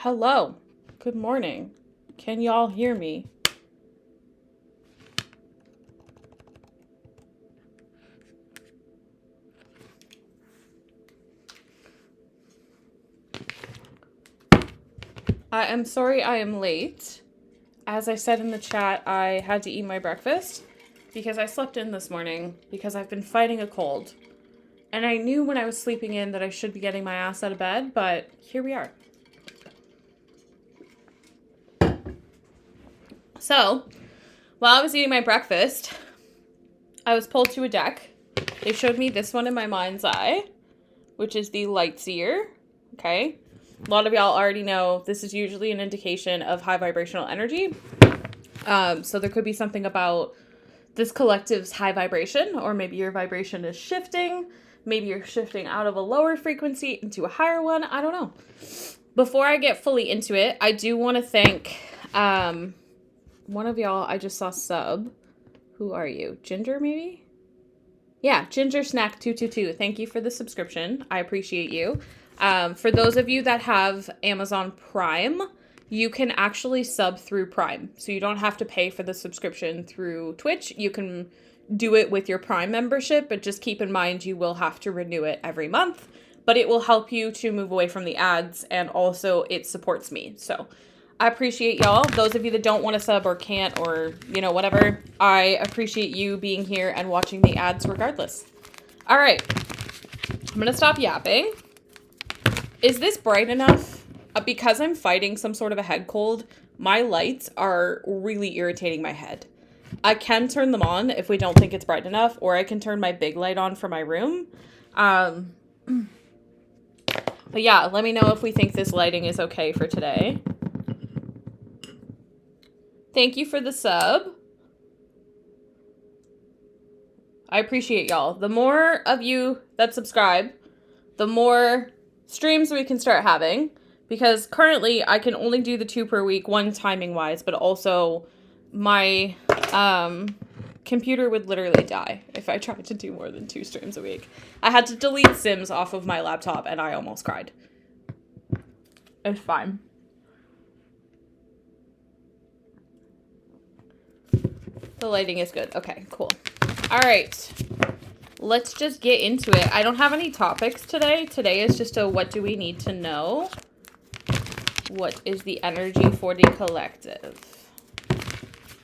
Hello. Good morning. Can y'all hear me? I am sorry I am late. As I said in the chat, I had to eat my breakfast because I slept in this morning because I've been fighting a cold. And I knew when I was sleeping in that I should be getting my ass out of bed, but here we are. So, while I was eating my breakfast, I was pulled to a deck. They showed me this one in my mind's eye, which is the Lightseer. Okay. A lot of y'all already know this is usually an indication of high vibrational energy. So there could be something about this collective's high vibration, or maybe your vibration is shifting. Maybe you're shifting out of a lower frequency into a higher one. I don't know. Before I get fully into it, I do want to thank one of y'all I just saw sub. Who are you? Ginger, maybe? Yeah, Ginger Snack 222. Thank you for the subscription. I appreciate you. For those of you that have Amazon Prime, you can actually sub through Prime. So you don't have to pay for the subscription through Twitch. You can do it with your Prime membership, but just keep in mind you will have to renew it every month. But it will help you to move away from the ads, and also it supports me. So I appreciate y'all. Those of you that don't want to sub or can't or, whatever, I appreciate you being here and watching the ads regardless. All right. I'm going to stop yapping. Is this bright enough? Because I'm fighting some sort of a head cold, my lights are really irritating my head. I can turn them on if we don't think it's bright enough, or I can turn my big light on for my room. But yeah, let me know if we think this lighting is okay for today. Thank you for the sub. I appreciate y'all. The more of you that subscribe, the more streams we can start having, because currently I can only do the 2 per week, one timing wise, but also my computer would literally die if I tried to do more than 2 streams a week. I had to delete Sims off of my laptop and I almost cried. It's fine. The lighting is good. Okay, cool. All right. Let's just get into it. I don't have any topics today. Today is just a what do we need to know? What is the energy for the collective?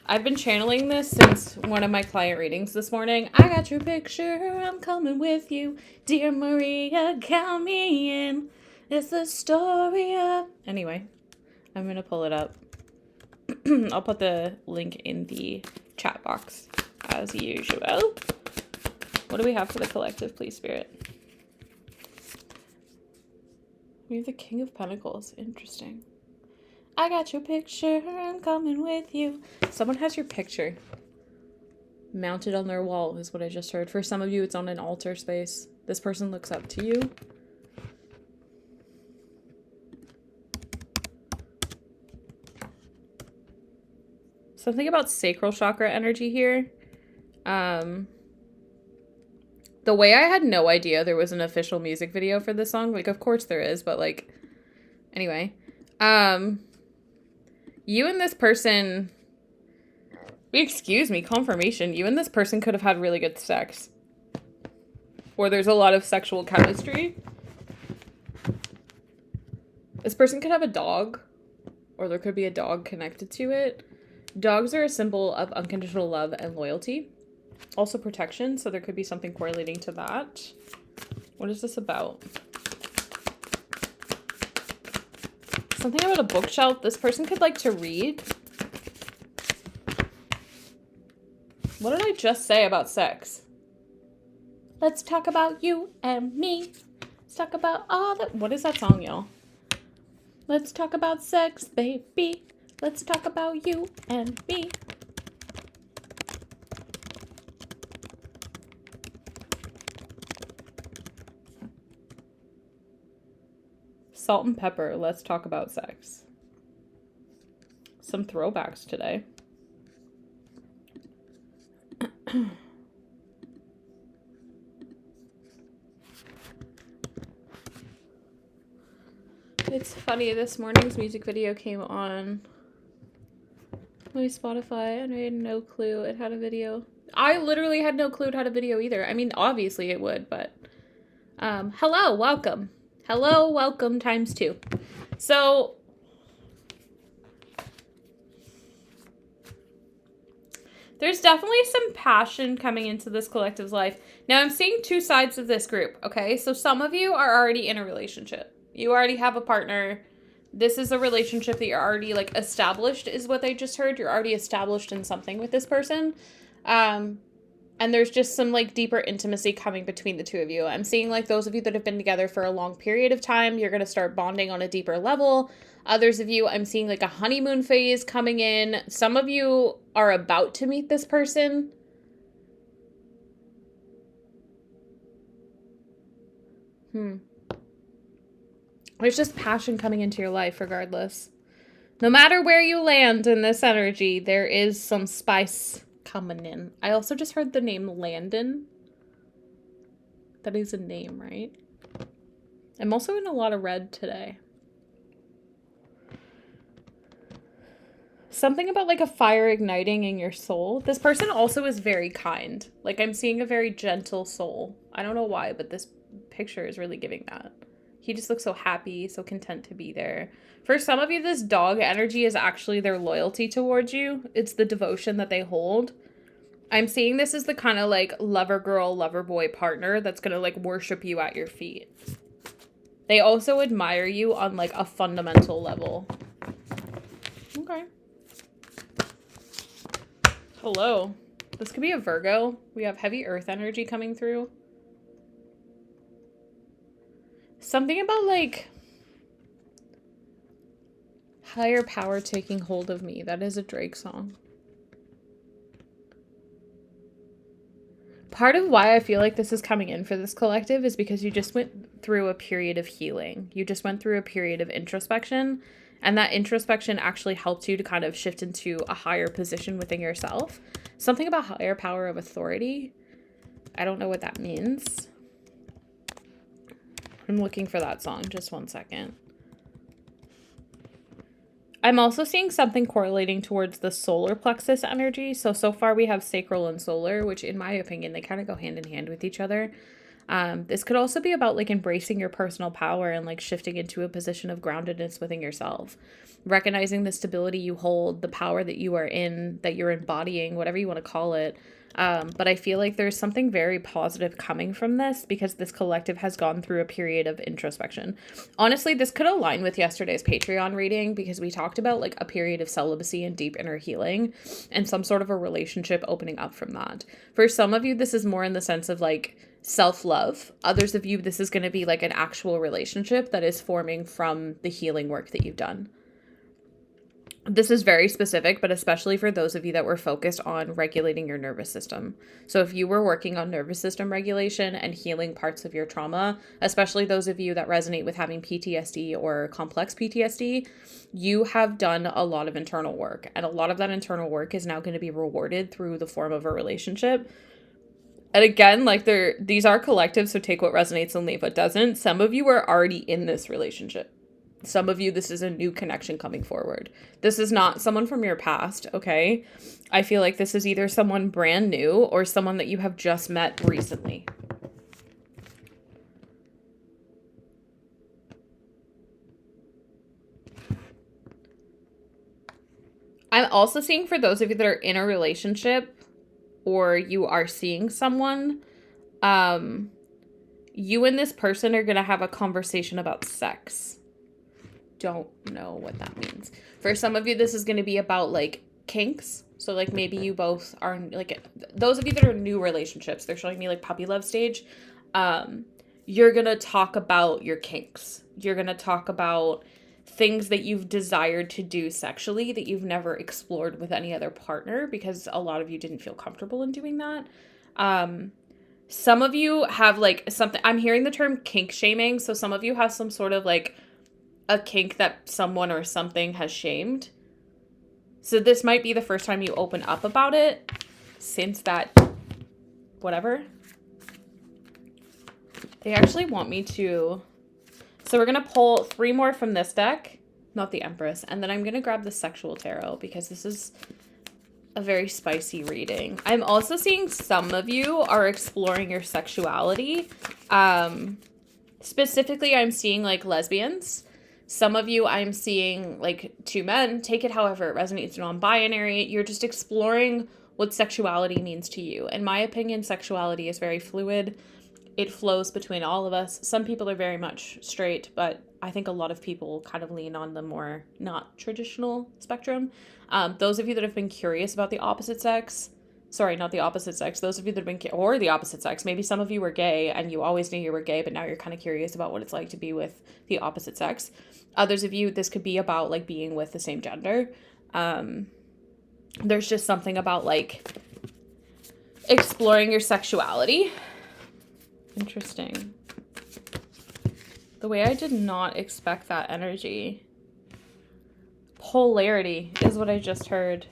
I've been channeling this since one of my client readings this morning. I got your picture. I'm coming with you. Dear Maria, count me in. It's the story of... Anyway, I'm going to pull it up. I'll put the link in the chat box as usual. What do we have for the collective, please, Spirit? We have the King of Pentacles. Interesting. I got your picture. I'm coming with you. Someone has your picture mounted on their wall is what I just heard. For some of you, it's on an altar space. This person looks up to you. Something about sacral chakra energy here. The way I had no idea there was an official music video for this song. Like, of course there is, but like, anyway. You and this person, excuse me, confirmation. You and this person could have had really good sex. Or there's a lot of sexual chemistry. This person could have a dog. Or there could be a dog connected to it. Dogs are a symbol of unconditional love and loyalty. Also protection, so there could be something correlating to that. What is this about? Something about a bookshelf. This person could like to read. What did I just say about sex? Let's talk about you and me. Let's talk about all that. What is that song, y'all? Let's talk about sex, baby. Let's talk about you and me. Salt and pepper. Let's talk about sex. Some throwbacks today. It's funny, this morning's music video came on my Spotify and I had no clue it had a video. I literally had no clue it had a video either. I mean, obviously it would, but hello, welcome. Hello, welcome times 2. So there's definitely some passion coming into this collective's life. Now, I'm seeing 2 sides of this group, okay? So some of you are already in a relationship. You already have a partner. This is a relationship that you're already, like, established, is what they just heard. You're already established in something with this person. And there's just some, like, deeper intimacy coming between the 2 of you. I'm seeing, like, those of you that have been together for a long period of time, you're going to start bonding on a deeper level. Others of you, I'm seeing, like, a honeymoon phase coming in. Some of you are about to meet this person. There's just passion coming into your life regardless. No matter where you land in this energy, there is some spice coming in. I also just heard the name Landon. That is a name, right? I'm also in a lot of red today. Something about like a fire igniting in your soul. This person also is very kind. Like I'm seeing a very gentle soul. I don't know why, but this picture is really giving that. He just looks so happy, so content to be there. For some of you, this dog energy is actually their loyalty towards you. It's the devotion that they hold. I'm seeing this as the kind of like lover girl, lover boy partner that's going to like worship you at your feet. They also admire you on like a fundamental level. Okay. Hello. This could be a Virgo. We have heavy earth energy coming through. Something about like higher power taking hold of me. That is a Drake song. Part of why I feel like this is coming in for this collective is because you just went through a period of healing. You just went through a period of introspection, and that introspection actually helped you to kind of shift into a higher position within yourself. Something about higher power of authority. I don't know what that means. I'm looking for that song. Just one second. I'm also seeing something correlating towards the solar plexus energy. So far we have sacral and solar, which in my opinion, they kind of go hand in hand with each other. This could also be about like embracing your personal power and like shifting into a position of groundedness within yourself. Recognizing the stability you hold, the power that you are in, that you're embodying, whatever you want to call it. But I feel like there's something very positive coming from this because this collective has gone through a period of introspection. Honestly, this could align with yesterday's Patreon reading because we talked about like a period of celibacy and deep inner healing and some sort of a relationship opening up from that. For some of you, this is more in the sense of like self-love. Others of you, this is going to be like an actual relationship that is forming from the healing work that you've done. This is very specific, but especially for those of you that were focused on regulating your nervous system. So if you were working on nervous system regulation and healing parts of your trauma, especially those of you that resonate with having PTSD or complex PTSD, you have done a lot of internal work. And a lot of that internal work is now going to be rewarded through the form of a relationship. And again, like these are collectives, so take what resonates and leave what doesn't. Some of you are already in this relationship. Some of you, this is a new connection coming forward. This is not someone from your past, okay? I feel like this is either someone brand new or someone that you have just met recently. I'm also seeing for those of you that are in a relationship or you are seeing someone, you and this person are going to have a conversation about sex. Don't know what that means. For some of you, this is going to be about like kinks. So like maybe you both are like, those of you that are new relationships, they're showing me like puppy love stage. You're going to talk about your kinks. You're going to talk about things that you've desired to do sexually that you've never explored with any other partner because a lot of you didn't feel comfortable in doing that. Some of you have like something, I'm hearing the term kink shaming. So some of you have some sort of like a kink that someone or something has shamed. So this might be the first time you open up about it since that, whatever. They actually want me to, So we're going to pull 3 more from this deck, not the Empress, and then I'm going to grab the Sexual Tarot because this is a very spicy reading. I'm also seeing some of you are exploring your sexuality. Specifically, I'm seeing like lesbians. Some of you I'm seeing like 2 men. Take it however it resonates. Non-binary. You're just exploring what sexuality means to you. In my opinion, sexuality is very fluid. It flows between all of us. Some people are very much straight, but I think a lot of people kind of lean on the more not traditional spectrum. Those of you that have been curious about the opposite sex, sorry, not the opposite sex, those of you that have been, or the opposite sex, maybe some of you were gay and you always knew you were gay, but now you're kind of curious about what it's like to be with the opposite sex. Others of you, this could be about like being with the same gender. There's just something about like exploring your sexuality. Interesting. The way I did not expect that energy. Polarity is what I just heard.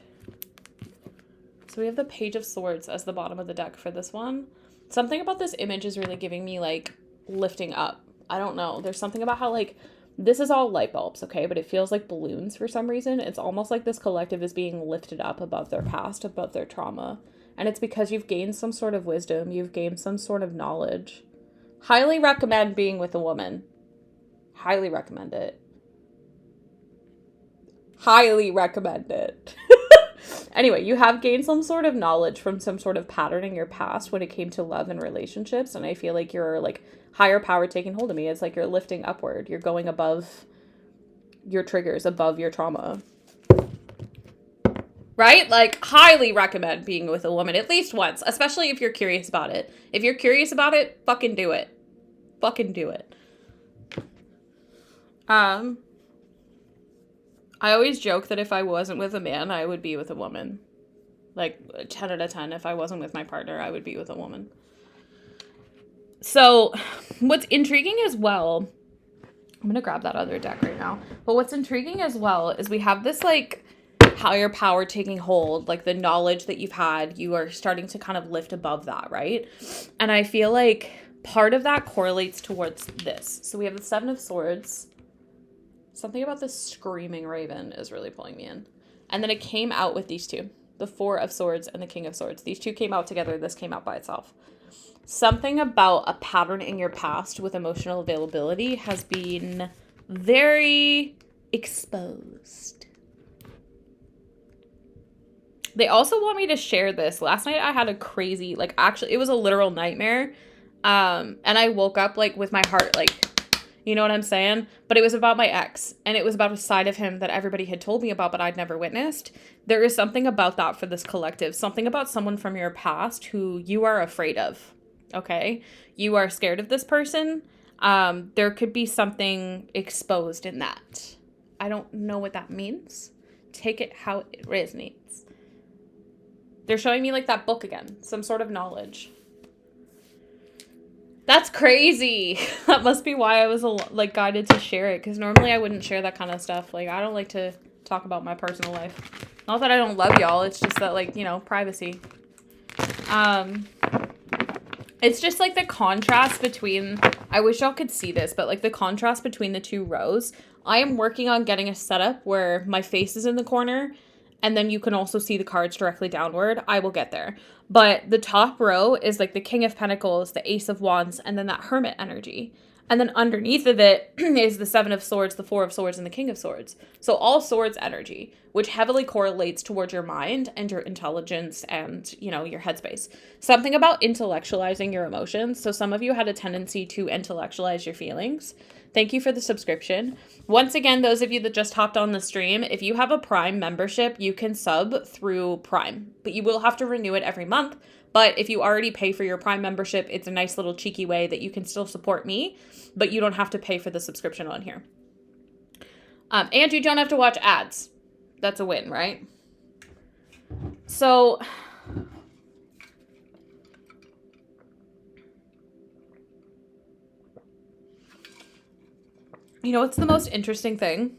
So we have the Page of Swords as the bottom of the deck for this one. Something about this image is really giving me like lifting up. I don't know. There's something about how like this is all light bulbs, okay? But it feels like balloons for some reason. It's almost like this collective is being lifted up above their past, above their trauma. And it's because you've gained some sort of wisdom. You've gained some sort of knowledge. Highly recommend being with a woman. Highly recommend it. Highly recommend it. Anyway, you have gained some sort of knowledge from some sort of pattern in your past when it came to love and relationships. And I feel like you're like higher power taking hold of me. It's like you're lifting upward. You're going above your triggers, above your trauma. Right? Like, highly recommend being with a woman at least once, especially if you're curious about it. If you're curious about it, fucking do it. Fucking do it. I always joke that if I wasn't with a man, I would be with a woman. Like, 10 out of 10, if I wasn't with my partner, I would be with a woman. So, what's intriguing as well, I'm going to grab that other deck right now. But what's intriguing as well is we have this, like, higher power taking hold, like the knowledge that you've had, you are starting to kind of lift above that, right? And I feel like part of that correlates towards this. So we have the 7 of Swords. Something about this screaming raven is really pulling me in. And then it came out with these 2, the 4 of Swords and the King of Swords. These 2 came out together. This came out by itself. Something about a pattern in your past with emotional availability has been very exposed. They also want me to share this. Last night I had a crazy, like, actually, it was a literal nightmare. And I woke up, like, with my heart, like, you know what I'm saying? But it was about my ex. And it was about a side of him that everybody had told me about, but I'd never witnessed. There is something about that for this collective. Something about someone from your past who you are afraid of. Okay? You are scared of this person. There could be something exposed in that. I don't know what that means. Take it how it resonates. They're showing me, like, that book again. Some sort of knowledge. That's crazy. That must be why I was, like, guided to share it. Because normally I wouldn't share that kind of stuff. Like, I don't like to talk about my personal life. Not that I don't love y'all. It's just that, like, you know, privacy. It's just, like, the contrast between... I wish y'all could see this, but, like, the contrast between the 2 rows. I am working on getting a setup where my face is in the corner... and then you can also see the cards directly downward. I will get there. But the top row is like the King of Pentacles, the Ace of Wands, and then that Hermit energy. And then underneath of it is the 7 of Swords, the 4 of Swords, and the King of Swords. So all Swords energy, which heavily correlates towards your mind and your intelligence and, you know, your headspace. Something about intellectualizing your emotions. So some of you had a tendency to intellectualize your feelings. Thank you for the subscription. Once again, those of you that just hopped on the stream, if you have a Prime membership, you can sub through Prime, but you will have to renew it every month. But if you already pay for your Prime membership, it's a nice little cheeky way that you can still support me, but you don't have to pay for the subscription on here. And you don't have to watch ads. That's a win, right? So... you know what's the most interesting thing?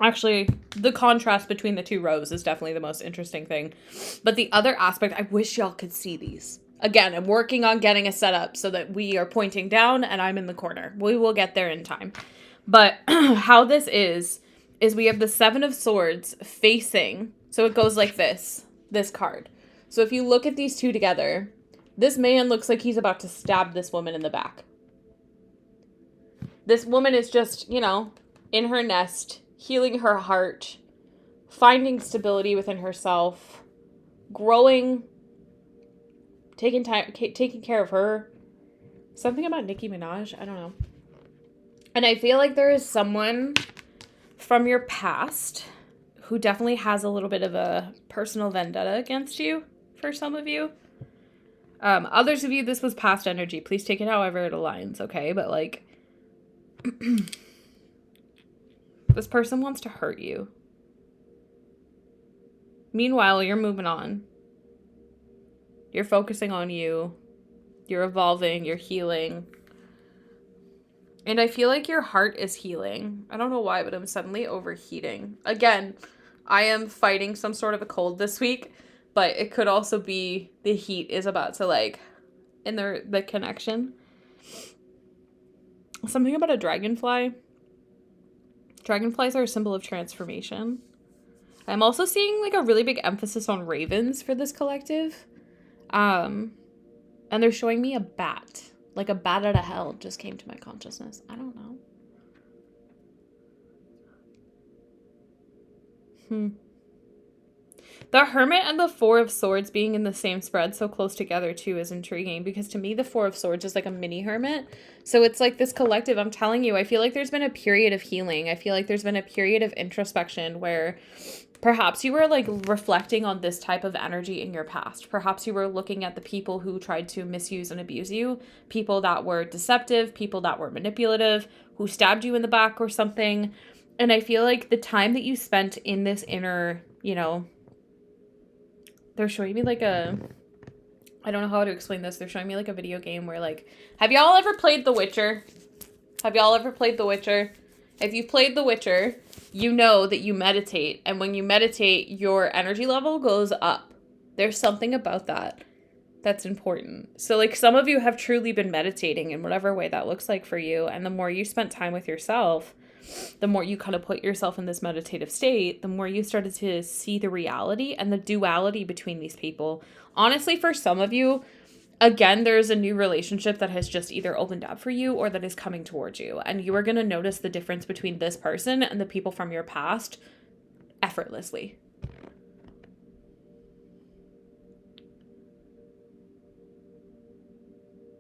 Actually, the contrast between the 2 rows is definitely the most interesting thing. But the other aspect, I wish y'all could see these. Again, I'm working on getting a setup so that we are pointing down and I'm in the corner. We will get there in time. But how this is we have the Seven of Swords facing. So it goes like this card. So if you look at these two together, this man looks like he's about to stab this woman in the back. This woman is just, you know, in her nest, healing her heart, finding stability within herself, growing, taking care of her. Something about Nicki Minaj, I don't know. And I feel like there is someone from your past who definitely has a little bit of a personal vendetta against you, for some of you. Others of you, this was past energy. Please take it however it aligns, okay? But, like, this person wants to hurt you. Meanwhile, you're moving on. You're focusing on you. You're evolving. You're healing. And I feel like your heart is healing. I don't know why, but I'm suddenly overheating. Again, I am fighting some sort of a cold this week, but it could also be the heat is about to, like, in the connection. Something about a dragonfly. Dragonflies are a symbol of transformation. I'm also seeing, like, a really big emphasis on ravens for this collective. And they're showing me a bat. Like a bat out of hell just came to my consciousness. I don't know. The Hermit and the Four of Swords being in the same spread so close together too is intriguing, because to me the Four of Swords is like a mini hermit. So it's like this collective, I'm telling you, I feel like there's been a period of healing. I feel like there's been a period of introspection where perhaps you were, like, reflecting on this type of energy in your past. Perhaps you were looking at the people who tried to misuse and abuse you, people that were deceptive, people that were manipulative, who stabbed you in the back or something. And I feel like the time that you spent in this inner, you know, they're showing me like I don't know how to explain this. They're showing me like a video game where, like, have y'all ever played The Witcher? Have y'all ever played The Witcher? If you've played The Witcher, you know that you meditate. And when you meditate, your energy level goes up. There's something about that that's important. So, like, some of you have truly been meditating in whatever way that looks like for you. And the more you spent time with yourself, the more you kind of put yourself in this meditative state, the more you started to see the reality and the duality between these people. Honestly, for some of you, again, there's a new relationship that has just either opened up for you or that is coming towards you. And you are going to notice the difference between this person and the people from your past effortlessly.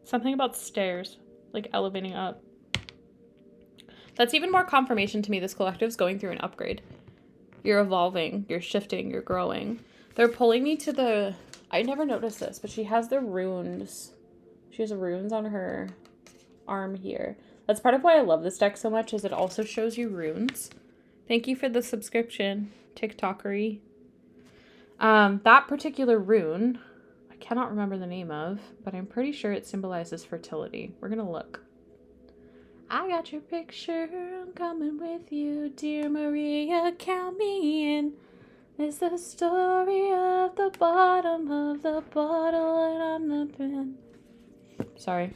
Something about stairs, like elevating up. That's even more confirmation to me. This collective's going through an upgrade. You're evolving, you're shifting, you're growing. They're pulling me to the... I never noticed this, but she has the runes. She has runes on her arm here. That's part of why I love this deck so much, is it also shows you runes. Thank you for the subscription, TikTokery. That particular rune, I cannot remember the name of, but I'm pretty sure it symbolizes fertility. We're going to look. I got your picture, I'm coming with you, dear Maria, count me in. It's the story of the bottom of the bottle and I'm the pen. Sorry.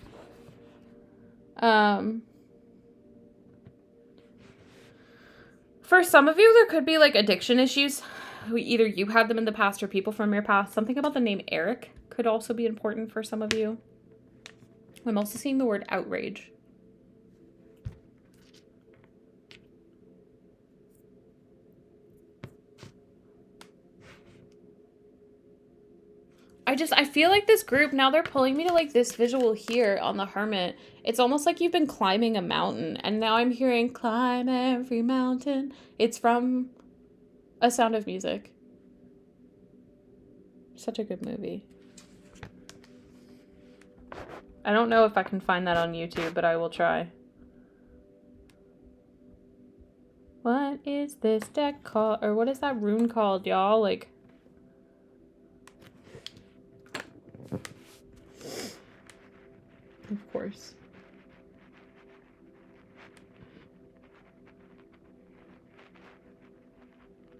For some of you, there could be, like, addiction issues. Either you had them in the past or people from your past. Something about the name Eric could also be important for some of you. I'm also seeing the word outrage. I feel like this group, now they're pulling me to, like, this visual here on the Hermit. It's almost like you've been climbing a mountain, and now I'm hearing climb every mountain. It's from A Sound of Music. Such a good movie. I don't know if I can find that on YouTube, but I will try. What is this deck called? Or what is that rune called, y'all? Like... Of course.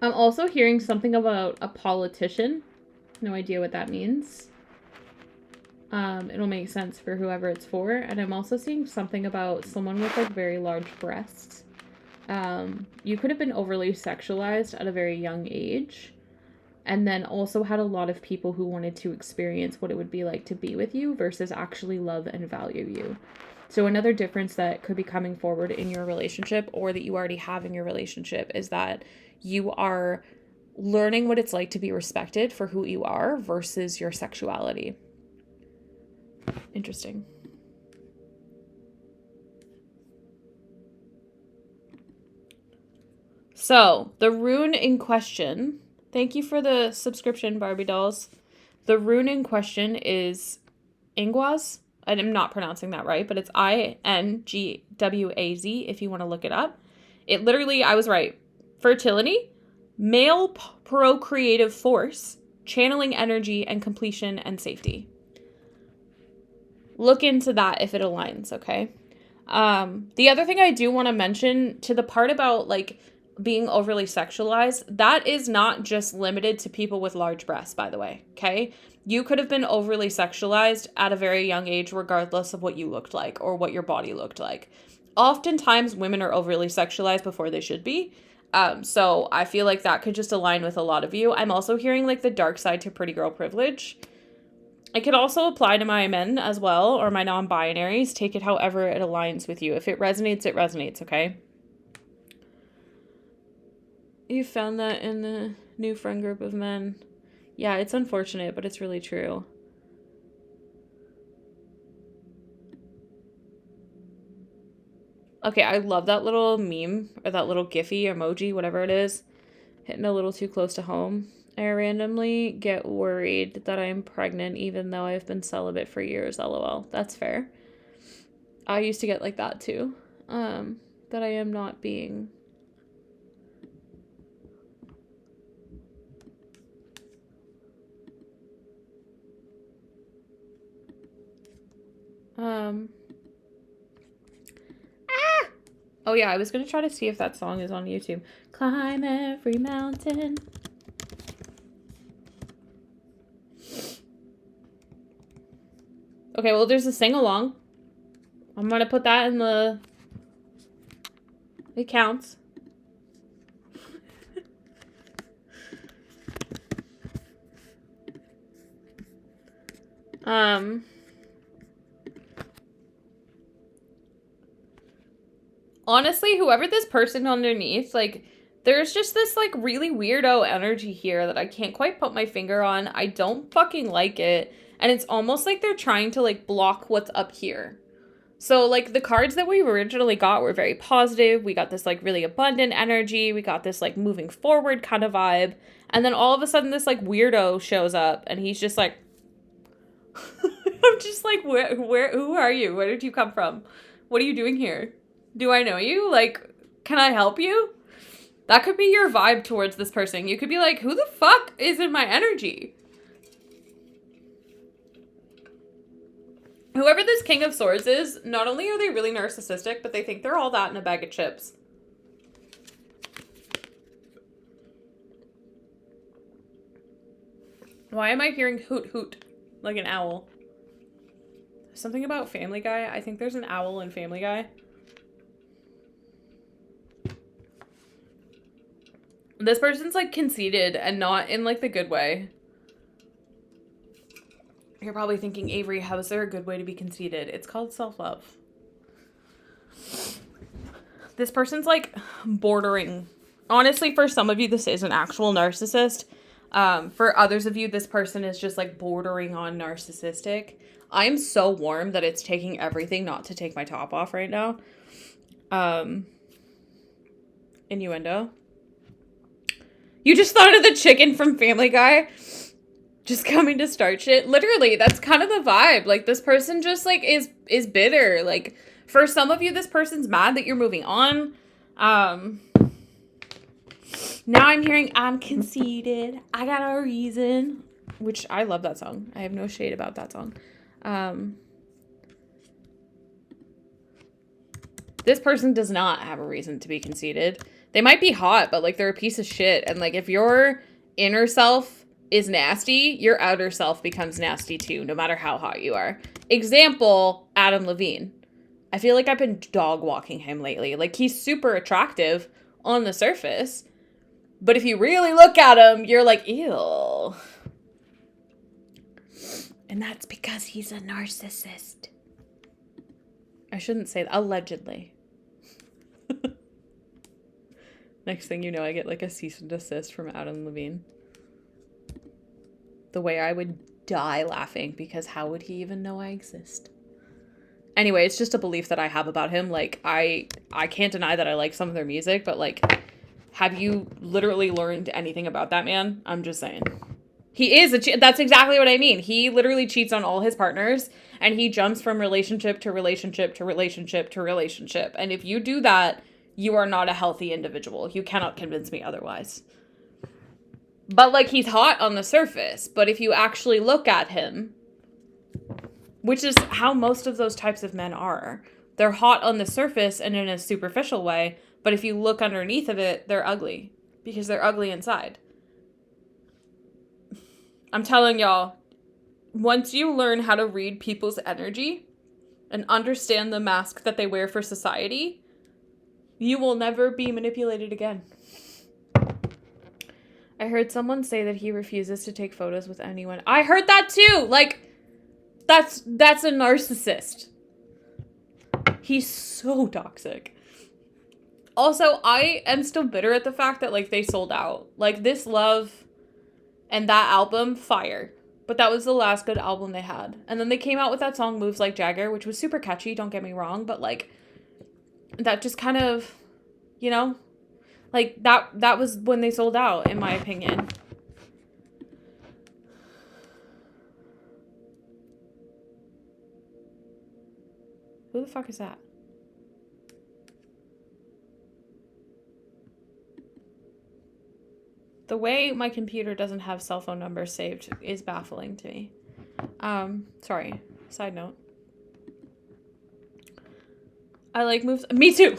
I'm also hearing something about a politician. No idea what that means. It'll make sense for whoever it's for. And I'm also seeing something about someone with like very large breasts. You could have been overly sexualized at a very young age, and then also had a lot of people who wanted to experience what it would be like to be with you versus actually love and value you. So another difference that could be coming forward in your relationship, or that you already have in your relationship, is that you are learning what it's like to be respected for who you are versus your sexuality. Interesting. So, the rune in question, thank you for the subscription, Barbie dolls. The rune in question is Ingwaz. I'm not pronouncing that right, but it's Ingwaz if you want to look it up. It literally, I was right. Fertility, male procreative force, channeling energy and completion and safety. Look into that if it aligns, okay? The other thing I do want to mention, to the part about like being overly sexualized, that is not just limited to people with large breasts, by the way, okay? You could have been overly sexualized at a very young age, regardless of what you looked like or what your body looked like. Oftentimes, women are overly sexualized before they should be. So I feel like that could just align with a lot of you. I'm also hearing like the dark side to pretty girl privilege. It could also apply to my men as well, or my non-binaries. Take it however it aligns with you. If it resonates, okay? You found that in the new friend group of men. Yeah, it's unfortunate, but it's really true. Okay, I love that little meme, or that little Giphy emoji, whatever it is. Hitting a little too close to home. I randomly get worried that I'm pregnant even though I've been celibate for years, lol. That's fair. I used to get like that too. That I am not being... Oh yeah, I was gonna try to see if that song is on YouTube. Climb every mountain. Okay, well there's a sing-along. I'm gonna put that in the... It counts. Honestly, whoever this person underneath, like, there's just this, like, really weirdo energy here that I can't quite put my finger on. I don't fucking like it. And it's almost like they're trying to, like, block what's up here. So, like, the cards that we originally got were very positive. We got this, like, really abundant energy. We got this, like, moving forward kind of vibe. And then all of a sudden this, like, weirdo shows up. And he's just like... I'm just like, who are you? Where did you come from? What are you doing here? Do I know you? Like, can I help you? That could be your vibe towards this person. You could be like, who the fuck is in my energy? Whoever this King of Swords is, not only are they really narcissistic, but they think they're all that in a bag of chips. Why am I hearing hoot hoot like an owl? Something about Family Guy. I think there's an owl in Family Guy. This person's, like, conceited and not in, like, the good way. You're probably thinking, Avery, how is there a good way to be conceited? It's called self-love. This person's, like, bordering. Honestly, for some of you, this is an actual narcissist. For others of you, this person is just, like, bordering on narcissistic. I'm so warm that it's taking everything not to take my top off right now. Innuendo. You just thought of the chicken from Family Guy just coming to start shit. Literally, that's kind of the vibe. Like, this person just, like, is bitter. Like, for some of you, this person's mad that you're moving on. Now I'm hearing, I'm conceited. I got a reason. Which, I love that song. I have no shade about that song. This person does not have a reason to be conceited. They might be hot, but, like, they're a piece of shit. And, like, if your inner self is nasty, your outer self becomes nasty too, no matter how hot you are. Example, Adam Levine. I feel like I've been dog walking him lately. Like, he's super attractive on the surface, but if you really look at him, you're like, ew. And that's because he's a narcissist. I shouldn't say that. Allegedly. Next thing you know, I get like a cease and desist from Adam Levine. The way I would die laughing, because how would he even know I exist? Anyway, it's just a belief that I have about him. Like, I can't deny that I like some of their music, but like, have you literally learned anything about that man? I'm just saying. He is that's exactly what I mean. He literally cheats on all his partners, and he jumps from relationship to relationship to relationship to relationship. And if you do that, you are not a healthy individual. You cannot convince me otherwise. But like, he's hot on the surface, but if you actually look at him, which is how most of those types of men are, they're hot on the surface and in a superficial way, but if you look underneath of it, they're ugly, because they're ugly inside. I'm telling y'all, once you learn how to read people's energy and understand the mask that they wear for society, you will never be manipulated again. I heard someone say that he refuses to take photos with anyone. I heard that too. Like, that's a narcissist. He's so toxic. Also, I am still bitter at the fact that, like, they sold out. Like, This Love and that album, fire. But that was the last good album they had. And then they came out with that song, Moves Like Jagger, which was super catchy, don't get me wrong. But, like, that just kind of, you know, like, that was when they sold out, in my opinion. Who the fuck is that? The way my computer doesn't have cell phone numbers saved is baffling to me. Sorry. Side note. I like Moves. Me too.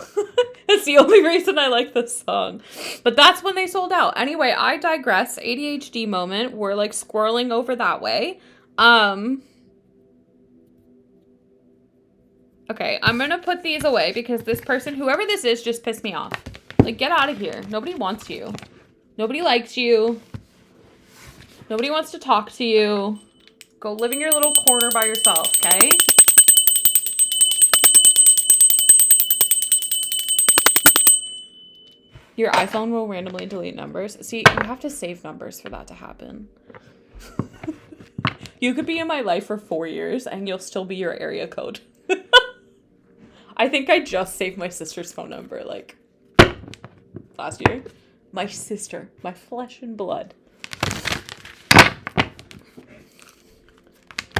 That's the only reason I like this song. But that's when they sold out. Anyway, I digress. ADHD moment. We're like squirreling over that way. Okay, I'm gonna put these away because this person, whoever this is, just pissed me off. Like, get out of here. Nobody wants you. Nobody likes you. Nobody wants to talk to you. Go live in your little corner by yourself, okay? Your iPhone will randomly delete numbers. See, you have to save numbers for that to happen. You could be in my life for 4 years and you'll still be your area code. I think I just saved my sister's phone number, like, last year. My sister. My flesh and blood.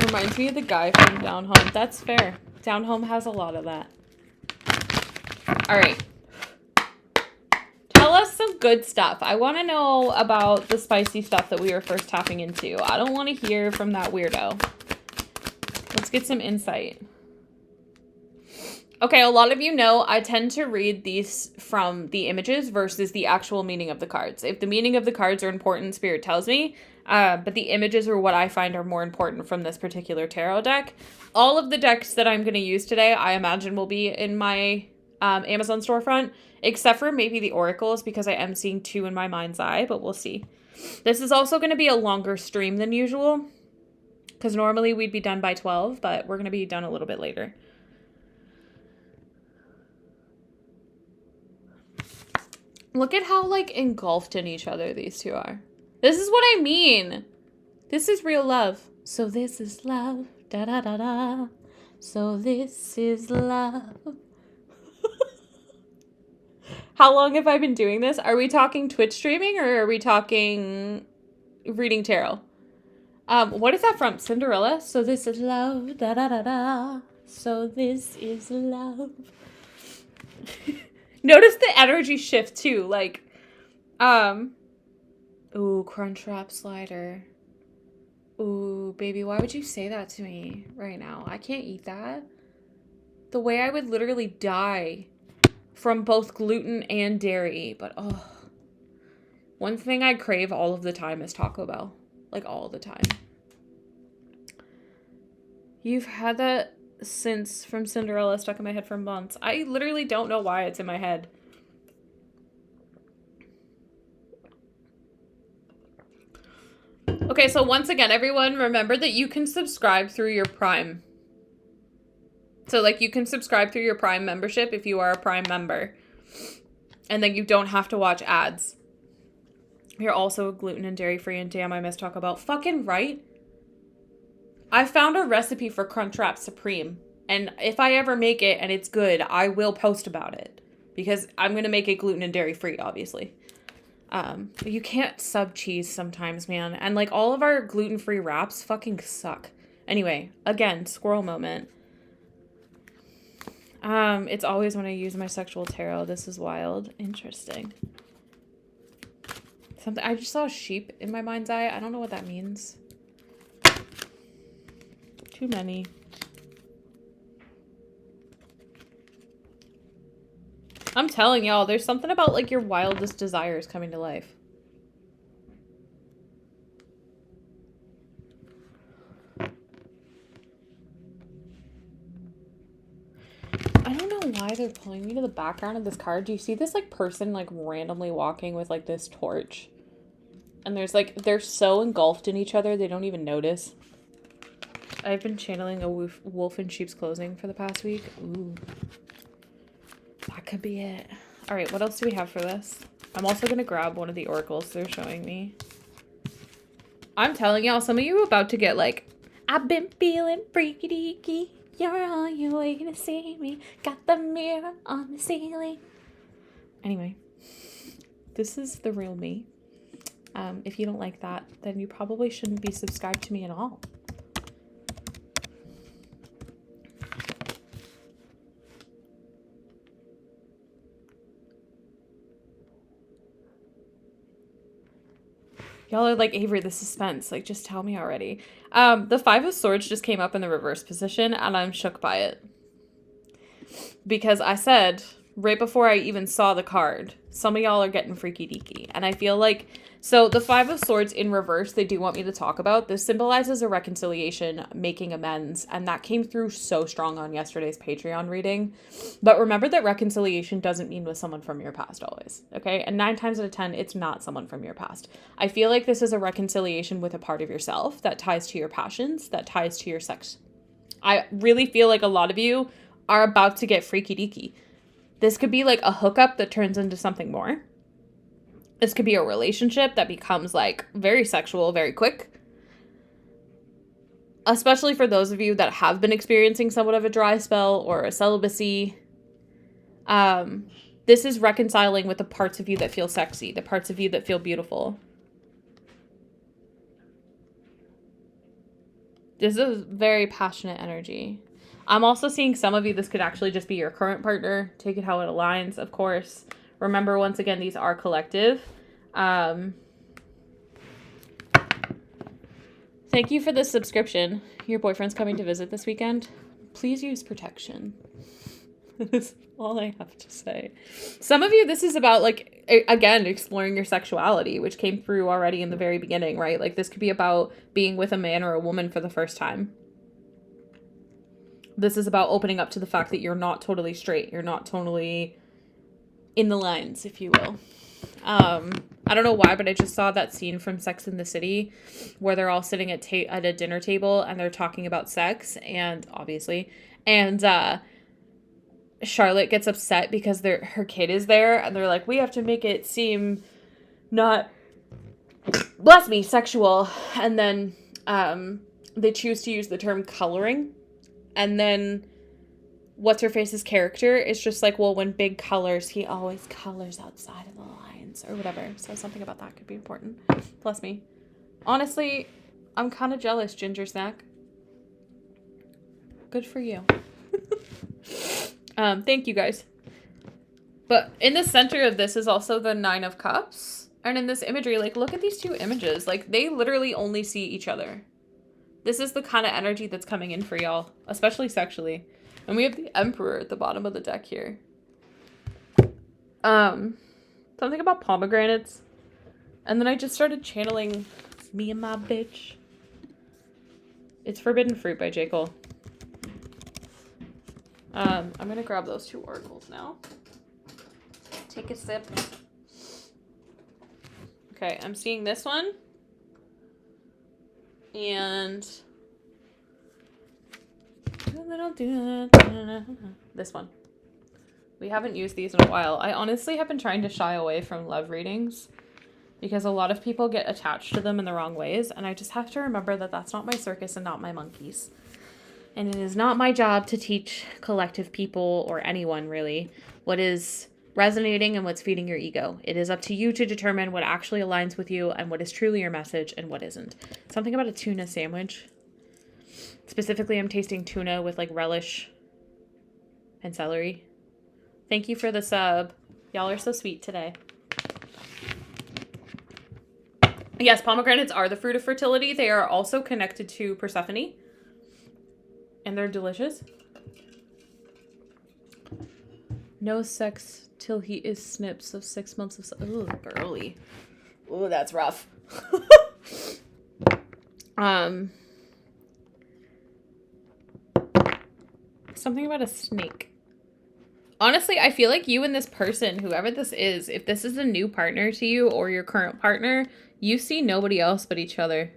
Reminds me of the guy from Down Home. That's fair. Down Home has a lot of that. Alright. Tell us some good stuff. I want to know about the spicy stuff that we were first tapping into. I don't want to hear from that weirdo. Let's get some insight. Okay, a lot of you know I tend to read these from the images versus the actual meaning of the cards. If the meaning of the cards are important, Spirit tells me, but the images are what I find are more important from this particular tarot deck. All of the decks that I'm going to use today, I imagine will be in my Amazon storefront, except for maybe the oracles, because I am seeing 2 in my mind's eye, but we'll see. This is also going to be a longer stream than usual, because normally we'd be done by 12, but we're going to be done a little bit later. Look at how, like, engulfed in each other these two are. This is what I mean. This is real love. So this is love. Da da da da. So this is love. How long have I been doing this? Are we talking Twitch streaming or are we talking reading tarot? What is that from? Cinderella? So this is love. Da da da da. So this is love. Notice the energy shift too, like, ooh, Crunchwrap Slider. Ooh, baby, why would you say that to me right now? I can't eat that. The way I would literally die from both gluten and dairy, but oh. One thing I crave all of the time is Taco Bell. like all the time. You've had that since from Cinderella stuck in my head for months. I literally don't know why it's in my head. Okay, so once again, everyone, remember that you can subscribe through your Prime. So, like, you can subscribe through your Prime membership if you are a Prime member. And then you don't have to watch ads. You're also gluten and dairy-free, and damn, I missed Taco Bell. Fucking right. I found a recipe for Crunchwrap Supreme. And if I ever make it and it's good, I will post about it. Because I'm going to make it gluten and dairy-free, obviously. But you can't sub cheese sometimes, man. And, like, all of our gluten-free wraps fucking suck. Anyway, again, squirrel moment. It's always when I use my sexual tarot. This is wild. Interesting. Something, I just saw a sheep in my mind's eye. I don't know what that means. Too many. I'm telling y'all, there's something about, like, your wildest desires coming to life. I don't know why they're pulling me to the background of this card. Do you see this, like, person, like, randomly walking with, like, this torch? And there's, like, they're so engulfed in each other, they don't even notice. I've been channeling a wolf in sheep's clothing for the past week. Ooh. That could be it. All right, what else do we have for this? I'm also going to grab one of the oracles they're showing me. I'm telling y'all, some of you are about to get, like, I've been feeling freaky deaky. You're on your way to see me. Got the mirror on the ceiling. Anyway, this is the real me. If you don't like that, then you probably shouldn't be subscribed to me at all. Y'all are like, Avery, the suspense. Like, just tell me already. The Five of Swords just came up in the reverse position, and I'm shook by it. Because I said, right before I even saw the card, some of y'all are getting freaky deaky. And I feel like, so the Five of Swords in reverse, they do want me to talk about. This symbolizes a reconciliation, making amends. And that came through so strong on yesterday's Patreon reading. But remember that reconciliation doesn't mean with someone from your past always. Okay? And 9 times out of 10, it's not someone from your past. I feel like this is a reconciliation with a part of yourself that ties to your passions, that ties to your sex. I really feel like a lot of you are about to get freaky deaky. This could be like a hookup that turns into something more. This could be a relationship that becomes like very sexual, very quick. Especially for those of you that have been experiencing somewhat of a dry spell or a celibacy. This is reconciling with the parts of you that feel sexy, the parts of you that feel beautiful. This is very passionate energy. I'm also seeing some of you, this could actually just be your current partner. Take it how it aligns, of course. Remember, once again, these are collective. Thank you for the subscription. Your boyfriend's coming to visit this weekend. Please use protection. That's all I have to say. Some of you, this is about, like, again, exploring your sexuality, which came through already in the very beginning, right? Like, this could be about being with a man or a woman for the first time. This is about opening up to the fact that you're not totally straight. You're not totally in the lines, if you will. I don't know why, but I just saw that scene from Sex and the City where they're all sitting at a dinner table and they're talking about sex, and obviously, and Charlotte gets upset because her kid is there, and they're like, we have to make it seem not, bless me, sexual, and then they choose to use the term coloring. And then what's-her-face's character is just like, well, when Big colors, he always colors outside of the lines or whatever. So something about that could be important. Bless me. Honestly, I'm kind of jealous, Ginger Snack. Good for you. Thank you, guys. But in the center of this is also the 9 of Cups. And in this imagery, like, look at these two images. Like, they literally only see each other. This is the kind of energy that's coming in for y'all, especially sexually. And we have the Emperor at the bottom of the deck here. Something about pomegranates. And then I just started channeling Me and my bitch. It's Forbidden Fruit by J. Cole. I'm gonna grab those 2 oracles now. Take a sip. Okay, I'm seeing this one. And this one. We haven't used these in a while. I honestly have been trying to shy away from love readings because a lot of people get attached to them in the wrong ways, and I just have to remember that that's not my circus and not my monkeys. And it is not my job to teach collective people, or anyone really, what is resonating and what's feeding your ego. It is up to you to determine what actually aligns with you and what is truly your message and what isn't. Something about a tuna sandwich. Specifically, I'm tasting tuna with like relish and celery. Thank you for the sub. Y'all are so sweet today. Yes, pomegranates are the fruit of fertility. They are also connected to Persephone. And they're delicious. No sex till he is snipped, so 6 months of... Ooh, girly. Ooh, that's rough. Something about a snake. Honestly, I feel like you and this person, whoever this is, if this is a new partner to you or your current partner, you see nobody else but each other.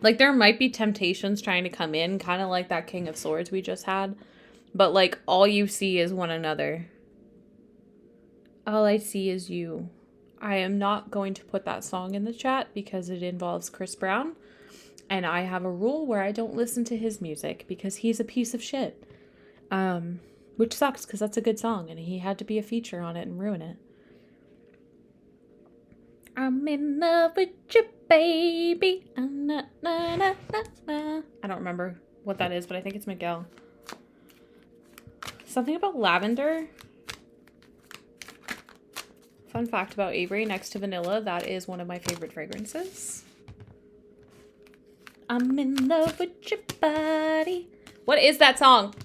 Like, there might be temptations trying to come in, kind of like that King of Swords we just had. But, like, all you see is one another. All I see is you. I am not going to put that song in the chat because it involves Chris Brown. And I have a rule where I don't listen to his music because he's a piece of shit. Which sucks because that's a good song and he had to be a feature on it and ruin it. I'm in love with you, baby. I don't remember what that is, but I think it's Miguel. Something about lavender. Fun fact about Avery, next to vanilla, that is one of my favorite fragrances. I'm in love with your body. What is that song?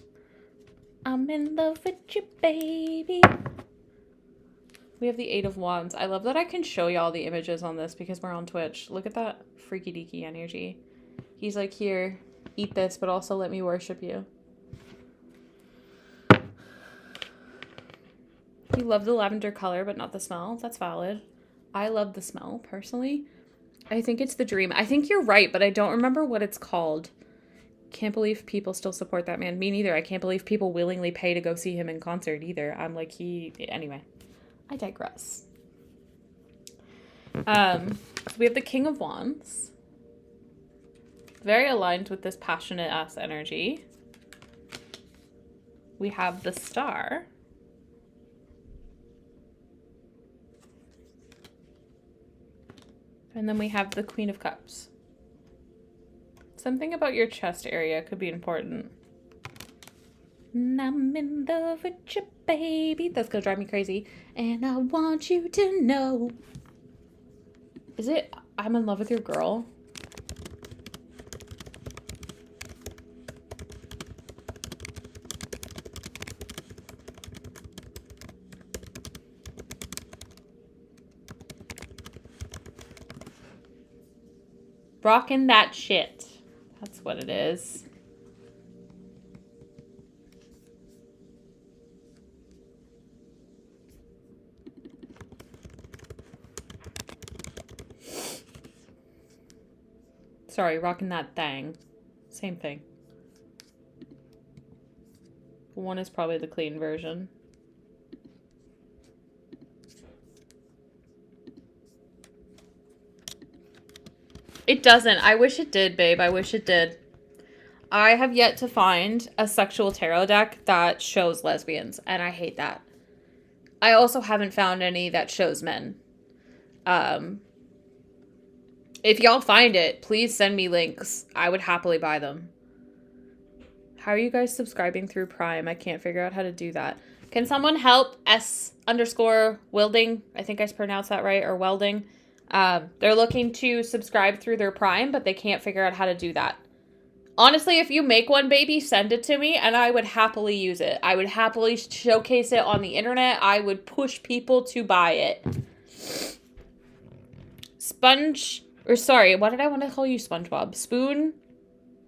I'm in love with you, baby. We have the 8 of Wands. I love that I can show y'all the images on this because we're on Twitch. Look at that freaky deaky energy. He's like, here, eat this, but also let me worship you. You love the lavender color, but not the smell. That's valid. I love the smell, personally. I think it's the dream. I think you're right, but I don't remember what it's called. Can't believe people still support that man. Me neither. I can't believe people willingly pay to go see him in concert either. I'm like, anyway. I digress. So we have the King of Wands. Very aligned with this passionate ass energy. We have the Star. And then we have the Queen of Cups. Something about your chest area could be important. I'm in love with you, baby. That's gonna drive me crazy. And I want you to know. Is it I'm in love with your girl? Rockin' that shit. That's what it is. Sorry, rocking that thing. Same thing. One is probably the clean version. It doesn't. I wish it did, babe. I wish it did. I have yet to find a sexual tarot deck that shows lesbians, and I hate that. I also haven't found any that shows men. If y'all find it, please send me links. I would happily buy them. How are you guys subscribing through Prime? I can't figure out how to do that. Can someone help S_Wilding? I think I pronounced that right, or Welding. They're looking to subscribe through their Prime, but they can't figure out how to do that. Honestly, if you make one, baby, send it to me, and I would happily use it. I would happily showcase it on the internet. I would push people to buy it. Why did I want to call you SpongeBob? Spoon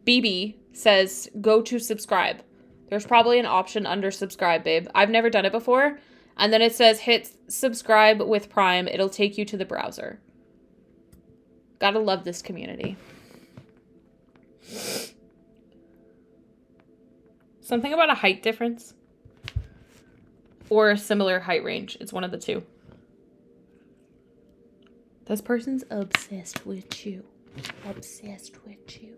BB says, go to subscribe. There's probably an option under subscribe, babe. I've never done it before. And then it says, hit subscribe with Prime. It'll take you to the browser. Gotta love this community. Something about a height difference. Or a similar height range. It's one of the two. This person's obsessed with you. Obsessed with you.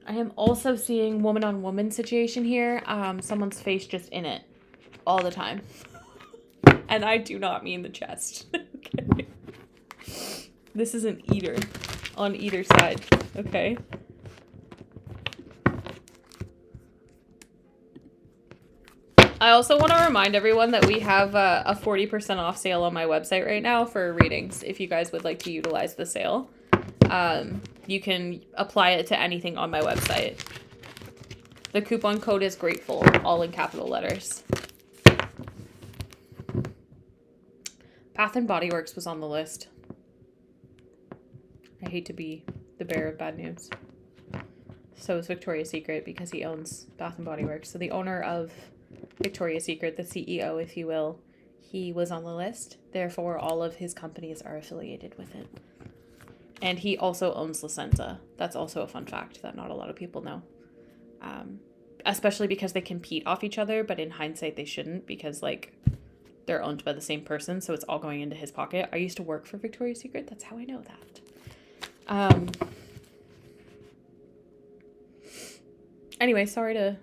I am also seeing woman on woman situation here. Someone's face just in it all the time. And I do not mean the chest. Okay. This is an eater on either side. Okay. I also want to remind everyone that we have a 40% off sale on my website right now for readings. If you guys would like to utilize the sale. You can apply it to anything on my website. The coupon code is grateful, all in capital letters. Bath and Body Works was on the list. I hate to be the bearer of bad news. So is Victoria's Secret because he owns Bath and Body Works. So the owner of Victoria's Secret, the CEO, if you will, he was on the list. Therefore, all of his companies are affiliated with it. And he also owns La Senza. That's also a fun fact that not a lot of people know. Especially because they compete off each other, but in hindsight they shouldn't because, like, they're owned by the same person, so it's all going into his pocket. I used to work for Victoria's Secret. That's how I know that. Anyway, sorry to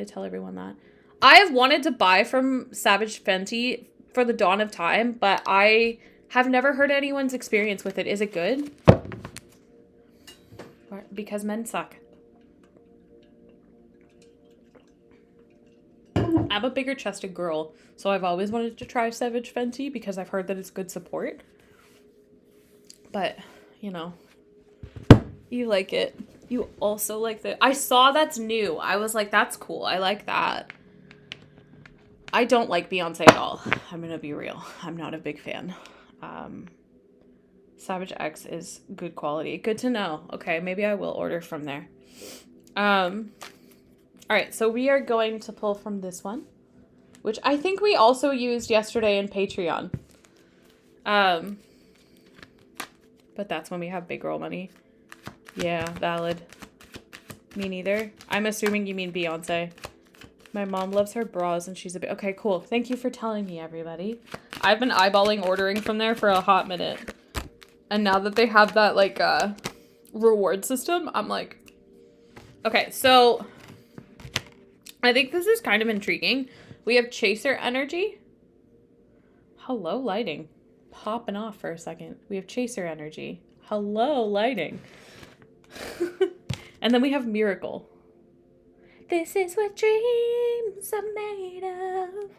tell everyone that. I have wanted to buy from Savage Fenty for the dawn of time, but I have never heard anyone's experience with it. Is it good? Because men suck. I'm a bigger chested girl, so I've always wanted to try Savage Fenty because I've heard that it's good support. But, you know, you like it. You also like the... I saw that's new. I was like, that's cool. I like that. I don't like Beyonce at all. I'm going to be real. I'm not a big fan. Savage X is good quality. Good to know. Okay, maybe I will order from there. All right, so we are going to pull from this one, which I think we also used yesterday in Patreon. But that's when we have big girl money. Yeah, valid. Me neither. I'm assuming you mean Beyonce. My mom loves her bras and she's a bit... Okay, cool. Thank you for telling me, everybody. I've been eyeballing ordering from there for a hot minute. And now that they have that, like, reward system, I'm like... Okay, so... I think this is kind of intriguing. We have Chaser Energy. Hello, lighting. Popping off for a second. We have Chaser Energy. Hello, lighting. And then we have Miracle. This is what dreams are made of.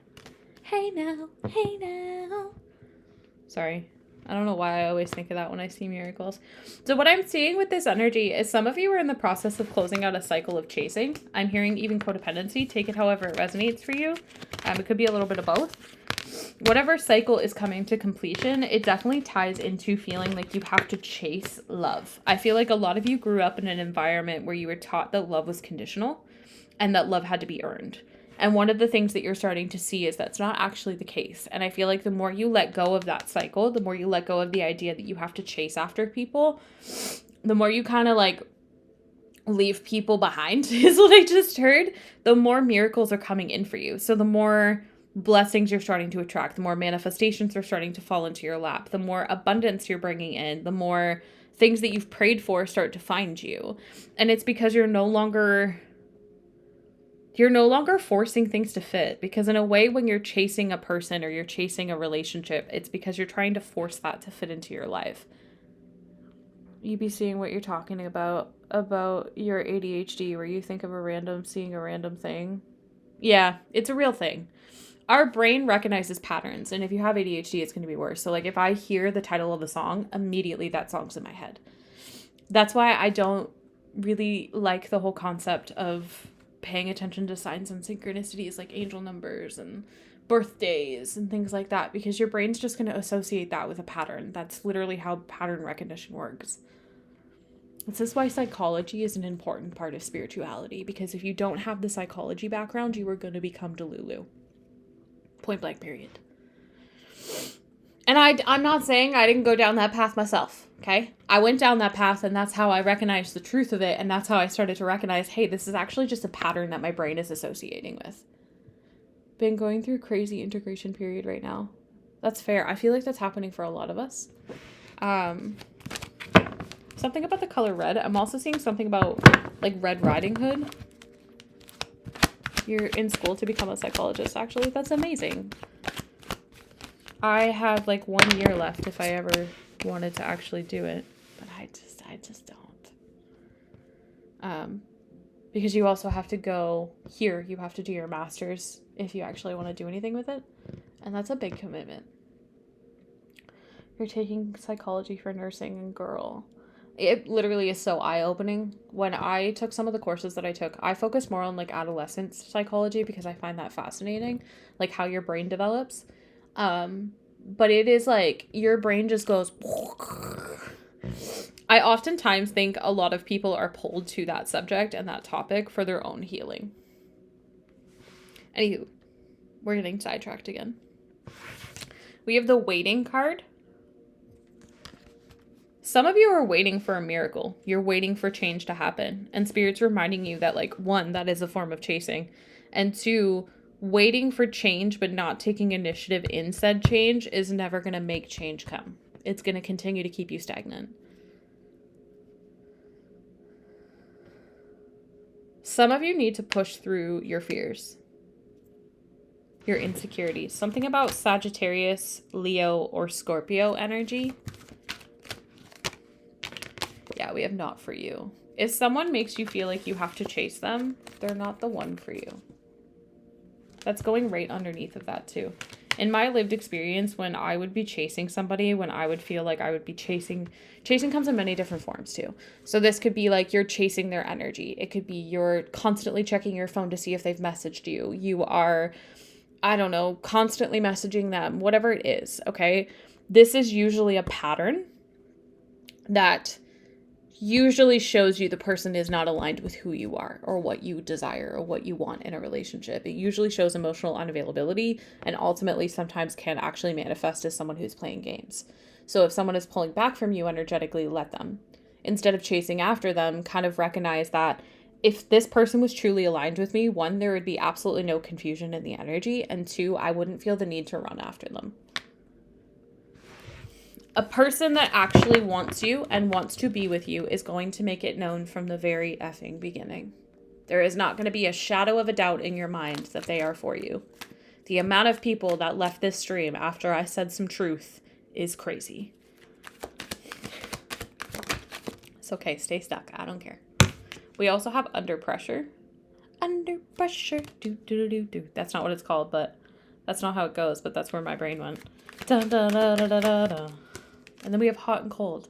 Hey now, hey now. Sorry. I don't know why I always think of that when I see miracles. So what I'm seeing with this energy is some of you are in the process of closing out a cycle of chasing. I'm hearing even codependency. Take it however it resonates for you. It could be a little bit of both. Whatever cycle is coming to completion, it definitely ties into feeling like you have to chase love. I feel like a lot of you grew up in an environment where you were taught that love was conditional and that love had to be earned. And one of the things that you're starting to see is that's not actually the case. And I feel like the more you let go of that cycle, the more you let go of the idea that you have to chase after people, the more you kind of like leave people behind is what I just heard, the more miracles are coming in for you. So the more blessings you're starting to attract, the more manifestations are starting to fall into your lap, the more abundance you're bringing in, the more things that you've prayed for start to find you. And it's because you're no longer forcing things to fit, because in a way, when you're chasing a person or you're chasing a relationship, it's because you're trying to force that to fit into your life. You be seeing what you're talking about your ADHD, where you think of seeing a random thing. Yeah, it's a real thing. Our brain recognizes patterns, and if you have ADHD, it's going to be worse. So like if I hear the title of a song, immediately that song's in my head. That's why I don't really like the whole concept of paying attention to signs and synchronicities like angel numbers and birthdays and things like that, because your brain's just going to associate that with a pattern. That's literally how pattern recognition works. This is why psychology is an important part of spirituality, because if you don't have the psychology background, you are going to become Delulu. Point blank, period. And I'm not saying I didn't go down that path myself, okay? I went down that path, and that's how I recognized the truth of it, and that's how I started to recognize, hey, this is actually just a pattern that my brain is associating with. Been going through crazy integration period right now. That's fair. I feel like that's happening for a lot of us. Something about the color red. I'm also seeing something about like Red Riding Hood. You're in school to become a psychologist, actually. That's amazing. I have like 1 year left if I ever wanted to actually do it, but I just don't. Because you also have to go here. You have to do your master's if you actually want to do anything with it. And that's a big commitment. You're taking psychology for nursing, and girl, it literally is so eye-opening. When I took some of the courses that I took, I focused more on like adolescent psychology because I find that fascinating, like how your brain develops. But it is like your brain just goes. I oftentimes think a lot of people are pulled to that subject and that topic for their own healing. Anywho, we're getting sidetracked again. We have the waiting card. Some of you are waiting for a miracle. You're waiting for change to happen. And Spirit's reminding you that, like, one, that is a form of chasing. And two, waiting for change but not taking initiative in said change is never going to make change come. It's going to continue to keep you stagnant. Some of you need to push through your fears, your insecurities. Something about Sagittarius, Leo, or Scorpio energy. Yeah, we have not for you. If someone makes you feel like you have to chase them, they're not the one for you. That's going right underneath of that too. In my lived experience, when I would be chasing somebody, when I would feel like I would be chasing comes in many different forms too. So this could be like you're chasing their energy. It could be you're constantly checking your phone to see if they've messaged you. You are, I don't know, constantly messaging them, whatever it is, okay? This is usually a pattern that usually shows you the person is not aligned with who you are or what you desire or what you want in a relationship. It usually shows emotional unavailability and ultimately sometimes can actually manifest as someone who's playing games. So if someone is pulling back from you energetically, let them. Instead of chasing after them, kind of recognize that if this person was truly aligned with me, one, there would be absolutely no confusion in the energy, and two, I wouldn't feel the need to run after them. A person that actually wants you and wants to be with you is going to make it known from the very effing beginning. There is not going to be a shadow of a doubt in your mind that they are for you. The amount of people that left this stream after I said some truth is crazy. It's okay. Stay stuck. I don't care. We also have under pressure. Under pressure. Do, do, do, do. That's not what it's called, but that's not how it goes, but that's where my brain went. Da, da, da, da, da, da, da. And then we have hot and cold.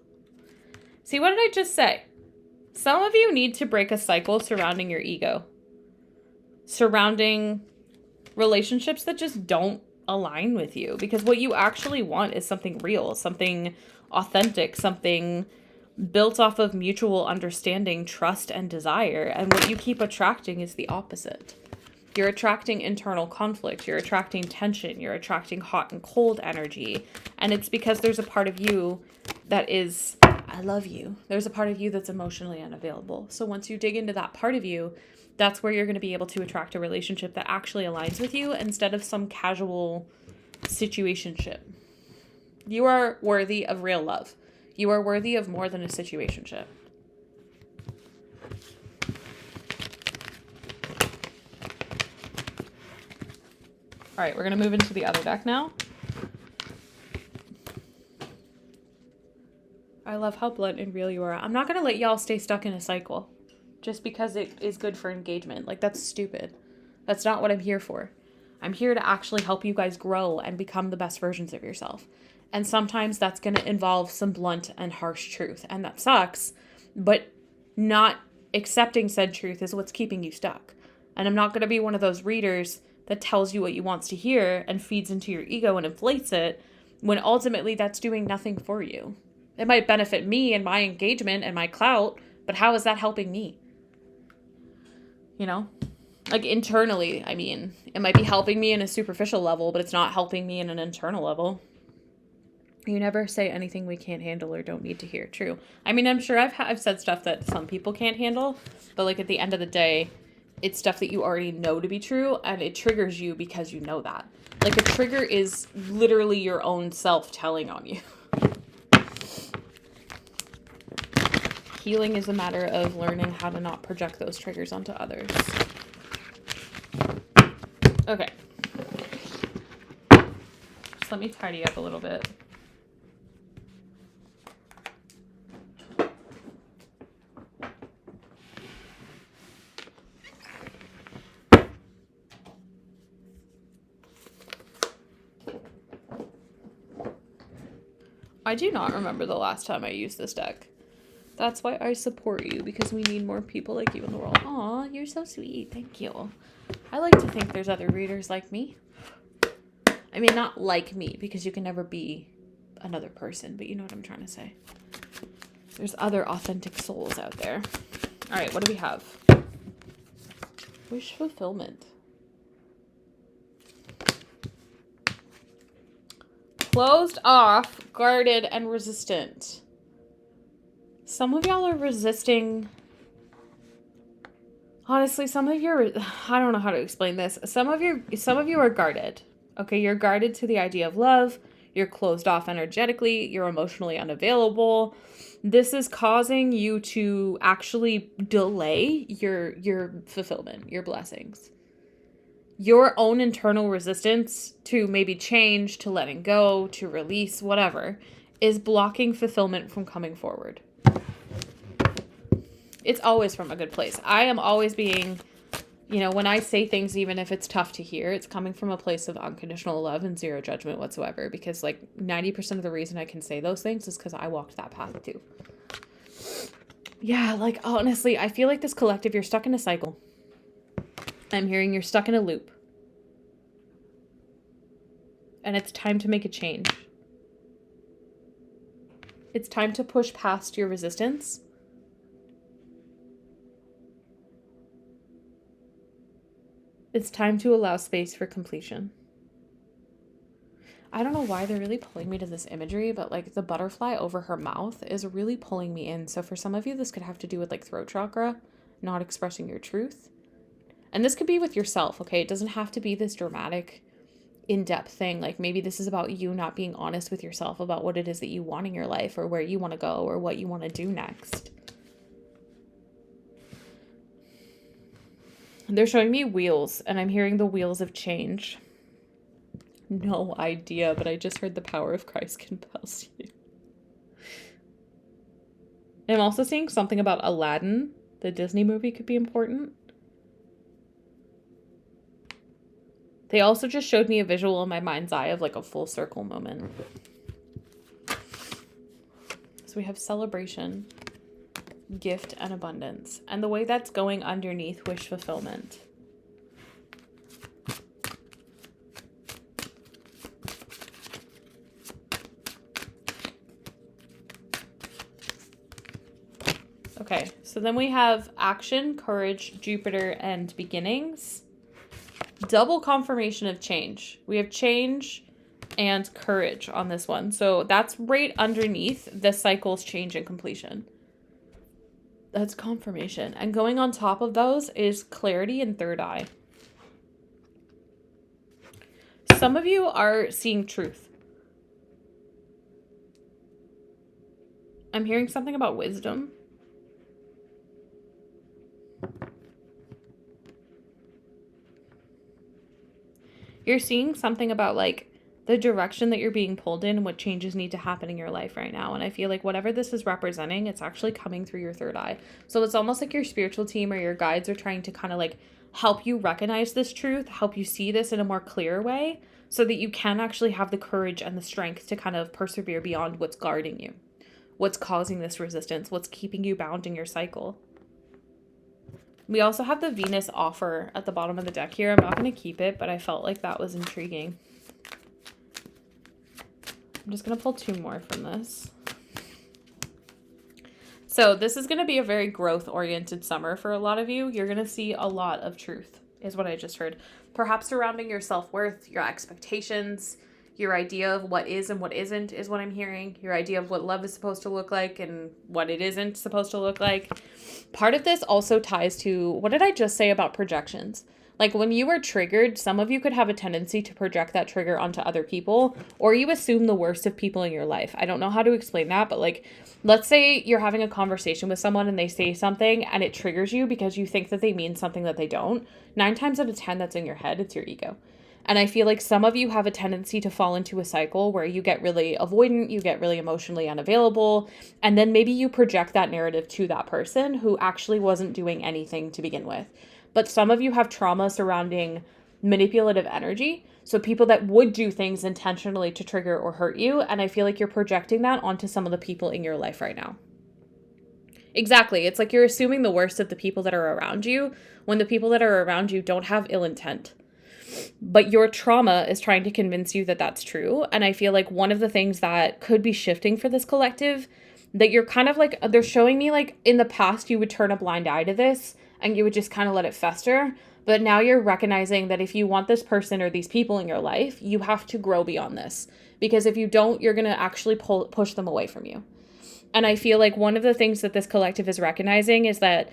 See, what did I just say? Some of you need to break a cycle surrounding your ego. Surrounding relationships that just don't align with you. Because what you actually want is something real, something authentic, something built off of mutual understanding, trust, and desire. And what you keep attracting is the opposite. You're attracting internal conflict. You're attracting tension. You're attracting hot and cold energy. And it's because there's a part of you that is, I love you. There's a part of you that's emotionally unavailable. So once you dig into that part of you, that's where you're going to be able to attract a relationship that actually aligns with you instead of some casual situationship. You are worthy of real love. You are worthy of more than a situationship. All right, we're going to move into the other deck now. I love how blunt and real you are. I'm not going to let y'all stay stuck in a cycle just because it is good for engagement. Like, that's stupid. That's not what I'm here for. I'm here to actually help you guys grow and become the best versions of yourself. And sometimes that's going to involve some blunt and harsh truth. And that sucks. But not accepting said truth is what's keeping you stuck. And I'm not going to be one of those readers that tells you what you wants to hear and feeds into your ego and inflates it, when ultimately that's doing nothing for you. It might benefit me and my engagement and my clout, but how is that helping me? You know? Like internally, I mean, it might be helping me in a superficial level, but it's not helping me in an internal level. You never say anything we can't handle or don't need to hear. True. I mean, I'm sure I've said stuff that some people can't handle, but like at the end of the day, it's stuff that you already know to be true, and it triggers you because you know that. Like a trigger is literally your own self telling on you. Healing is a matter of learning how to not project those triggers onto others. Okay. Just let me tidy up a little bit. I do not remember the last time I used this deck. That's why I support you, because we need more people like you in the world. Aw, you're so sweet. Thank you. I like to think there's other readers like me. I mean, not like me, because you can never be another person, but you know what I'm trying to say. There's other authentic souls out there. All right, what do we have? Wish fulfillment. Closed off, guarded, and resistant. Some of y'all are resisting. Honestly, some of you are, I don't know how to explain this. Some of you are guarded. Okay, you're guarded to the idea of love. You're closed off energetically. You're emotionally unavailable. This is causing you to actually delay your fulfillment, your blessings. Your own internal resistance to maybe change, to letting go, to release, whatever, is blocking fulfillment from coming forward. It's always from a good place. I am always being, when I say things, even if it's tough to hear, it's coming from a place of unconditional love and zero judgment whatsoever. Because like 90% of the reason I can say those things is because I walked that path too. Yeah, like honestly, I feel like this collective, you're stuck in a cycle. I'm hearing you're stuck in a loop. And it's time to make a change. It's time to push past your resistance. It's time to allow space for completion. I don't know why they're really pulling me to this imagery, but like the butterfly over her mouth is really pulling me in. So for some of you, this could have to do with like throat chakra, not expressing your truth. And this could be with yourself, okay? It doesn't have to be this dramatic, in-depth thing. Like maybe this is about you not being honest with yourself about what it is that you want in your life, or where you want to go, or what you want to do next. They're showing me wheels, and I'm hearing the wheels of change. No idea, but I just heard the power of Christ compels you. I'm also seeing something about Aladdin. The Disney movie could be important. They also just showed me a visual in my mind's eye of like a full circle moment. So we have celebration, gift, and abundance. And the way that's going underneath wish fulfillment. Okay, so then we have action, courage, Jupiter, and beginnings. Double confirmation of change. We have change and courage on this one. So that's right underneath the cycle's change and completion. That's confirmation. And going on top of those is clarity and third eye. Some of you are seeing truth. I'm hearing something about wisdom. You're seeing something about like the direction that you're being pulled in and what changes need to happen in your life right now. And I feel like whatever this is representing, it's actually coming through your third eye. So it's almost like your spiritual team or your guides are trying to kind of like help you recognize this truth, help you see this in a more clear way so that you can actually have the courage and the strength to kind of persevere beyond what's guarding you, what's causing this resistance, what's keeping you bound in your cycle. We also have the Venus offer at the bottom of the deck here. I'm not going to keep it, but I felt like that was intriguing. I'm just going to pull 2 more from this. So this is going to be a very growth-oriented summer for a lot of you. You're going to see a lot of truth, is what I just heard. Perhaps surrounding your self-worth, your expectations, your idea of what is and what isn't is what I'm hearing. Your idea of what love is supposed to look like and what it isn't supposed to look like. Part of this also ties to, what did I just say about projections? Like when you are triggered, some of you could have a tendency to project that trigger onto other people, or you assume the worst of people in your life. I don't know how to explain that, but like, let's say you're having a conversation with someone and they say something and it triggers you because you think that they mean something that they don't. 9 times out of 10, that's in your head. It's your ego. And I feel like some of you have a tendency to fall into a cycle where you get really avoidant, you get really emotionally unavailable, and then maybe you project that narrative to that person who actually wasn't doing anything to begin with. But some of you have trauma surrounding manipulative energy. So people that would do things intentionally to trigger or hurt you. And I feel like you're projecting that onto some of the people in your life right now. Exactly. It's like you're assuming the worst of the people that are around you when the people that are around you don't have ill intent. But your trauma is trying to convince you that that's true. And I feel like one of the things that could be shifting for this collective, that you're kind of like, they're showing me like in the past you would turn a blind eye to this and you would just kind of let it fester. But now you're recognizing that if you want this person or these people in your life, you have to grow beyond this. Because if you don't, you're going to actually push them away from you. And I feel like one of the things that this collective is recognizing is that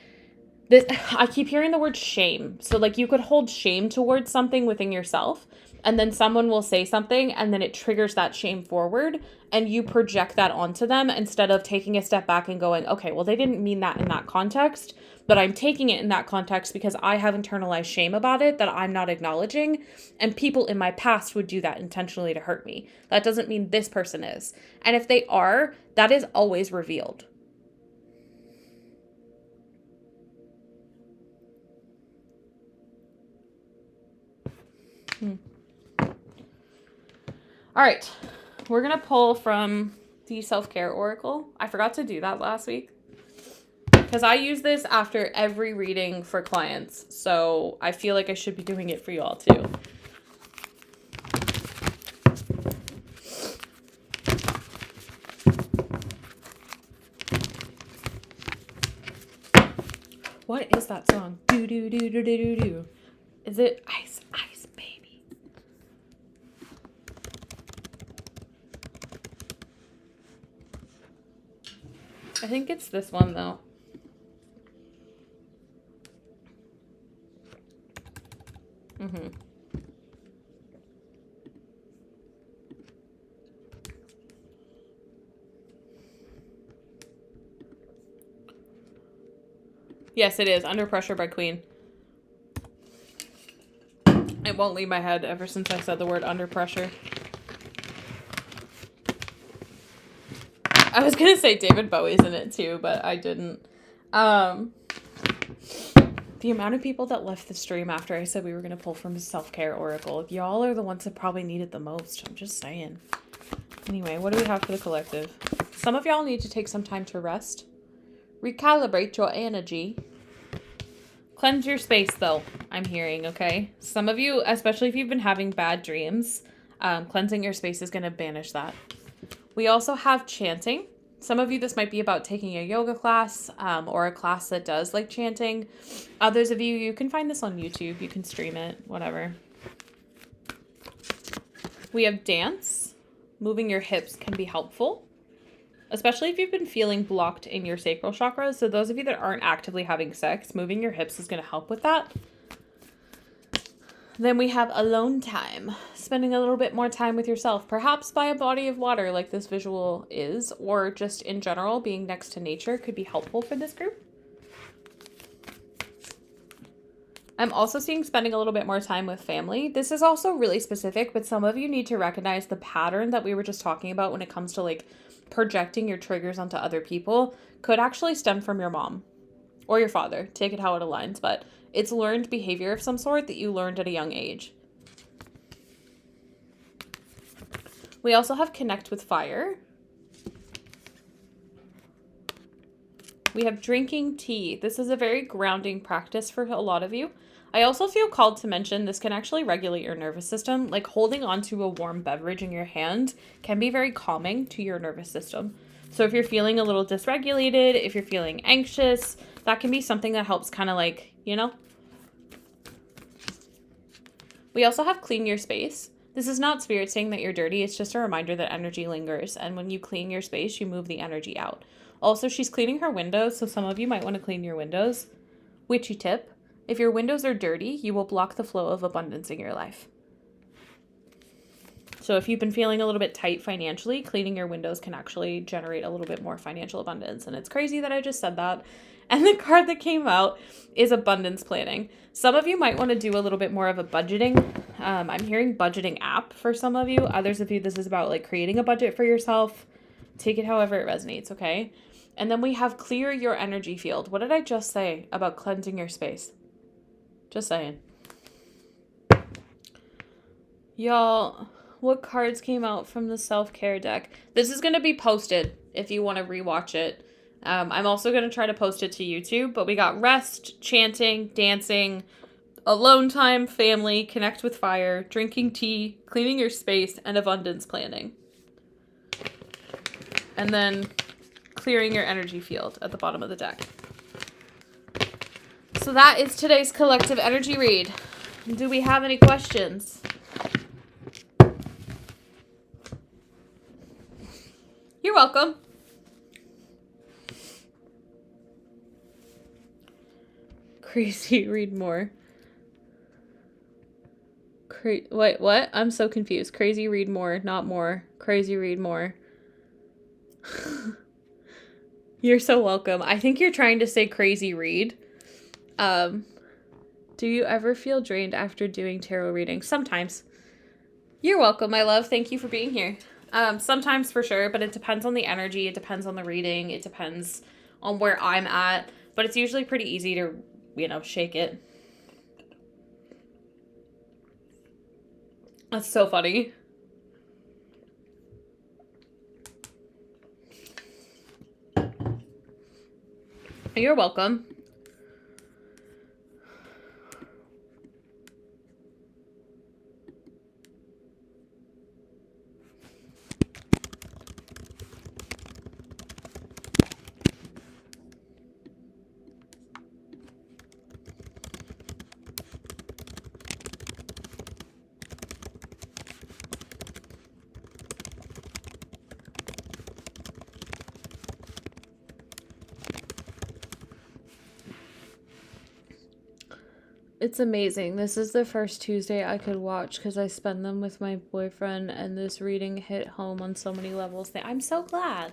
I keep hearing the word shame. So like you could hold shame towards something within yourself, and then someone will say something and then it triggers that shame forward and you project that onto them instead of taking a step back and going, okay, well, they didn't mean that in that context, but I'm taking it in that context because I have internalized shame about it that I'm not acknowledging, and people in my past would do that intentionally to hurt me. That doesn't mean this person is. And if they are, that is always revealed. All right, we're going to pull from the self-care oracle. I forgot to do that last week because I use this after every reading for clients. So I feel like I should be doing it for you all too. What is that song? Do, do, do, do, do, do, do. Is it Ice, Ice, Baby? I think it's this one, though. Yes, it is. Under Pressure by Queen. It won't leave my head ever since I said the word under pressure. I was going to say David Bowie's in it too, but I didn't. The amount of people that left the stream after I said we were going to pull from Self-Care Oracle, y'all are the ones that probably need it the most. I'm just saying. Anyway, what do we have for the collective? Some of y'all need to take some time to rest. Recalibrate your energy. Cleanse your space, though, I'm hearing, okay? Some of you, especially if you've been having bad dreams, cleansing your space is going to banish that. We also have chanting. Some of you, this might be about taking a yoga class or a class that does like chanting. Others of you, you can find this on YouTube. You can stream it, whatever. We have dance. Moving your hips can be helpful, especially if you've been feeling blocked in your sacral chakras. So those of you that aren't actively having sex, moving your hips is going to help with that. Then we have alone time, spending a little bit more time with yourself, perhaps by a body of water like this visual is, or just in general, being next to nature could be helpful for this group. I'm also seeing spending a little bit more time with family. This is also really specific, but some of you need to recognize the pattern that we were just talking about when it comes to like projecting your triggers onto other people could actually stem from your mom or your father. Take it how it aligns, but it's learned behavior of some sort that you learned at a young age. We also have connect with fire. We have drinking tea. This is a very grounding practice for a lot of you. I also feel called to mention this can actually regulate your nervous system. Like holding onto a warm beverage in your hand can be very calming to your nervous system. So if you're feeling a little dysregulated, if you're feeling anxious, that can be something that helps kind of like, you know. We also have clean your space. This is not spirit saying that you're dirty. It's just a reminder that energy lingers. And when you clean your space, you move the energy out. Also, she's cleaning her windows. So some of you might want to clean your windows. Witchy tip. If your windows are dirty, you will block the flow of abundance in your life. So if you've been feeling a little bit tight financially, cleaning your windows can actually generate a little bit more financial abundance. And it's crazy that I just said that. And the card that came out is abundance planning. Some of you might want to do a little bit more of a budgeting. I'm hearing budgeting app for some of you. Others of you, this is about like creating a budget for yourself. Take it however it resonates, okay? And then we have clear your energy field. What did I just say about cleansing your space? Just saying. Y'all, what cards came out from the self-care deck? This is going to be posted if you want to rewatch it. I'm also going to try to post it to YouTube, but we got rest, chanting, dancing, alone time, family, connect with fire, drinking tea, cleaning your space, and abundance planning. And then clearing your energy field at the bottom of the deck. So that is today's collective energy read. Do we have any questions? You're welcome. Crazy, read more. Wait, what? I'm so confused. Crazy, read more, not more. Crazy, read more. You're so welcome. I think you're trying to say crazy, read. Do you ever feel drained after doing tarot readings? Sometimes. You're welcome, my love. Thank you for being here. Sometimes for sure, but it depends on the energy. It depends on the reading. It depends on where I'm at. But it's usually pretty easy to, shake it. That's so funny. You're welcome. It's amazing. This is the first Tuesday I could watch because I spend them with my boyfriend, and this reading hit home on so many levels. I'm so glad.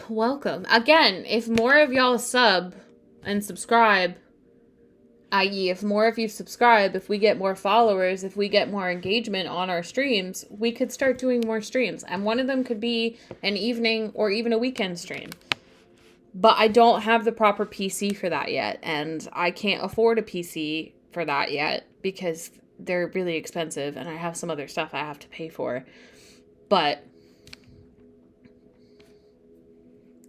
Welcome. Again, if more of y'all sub and subscribe, i.e. if more of you subscribe, if we get more followers, if we get more engagement on our streams, we could start doing more streams. And one of them could be an evening or even a weekend stream. But I don't have the proper PC for that yet, and I can't afford a PC for that yet because they're really expensive, and I have some other stuff I have to pay for. But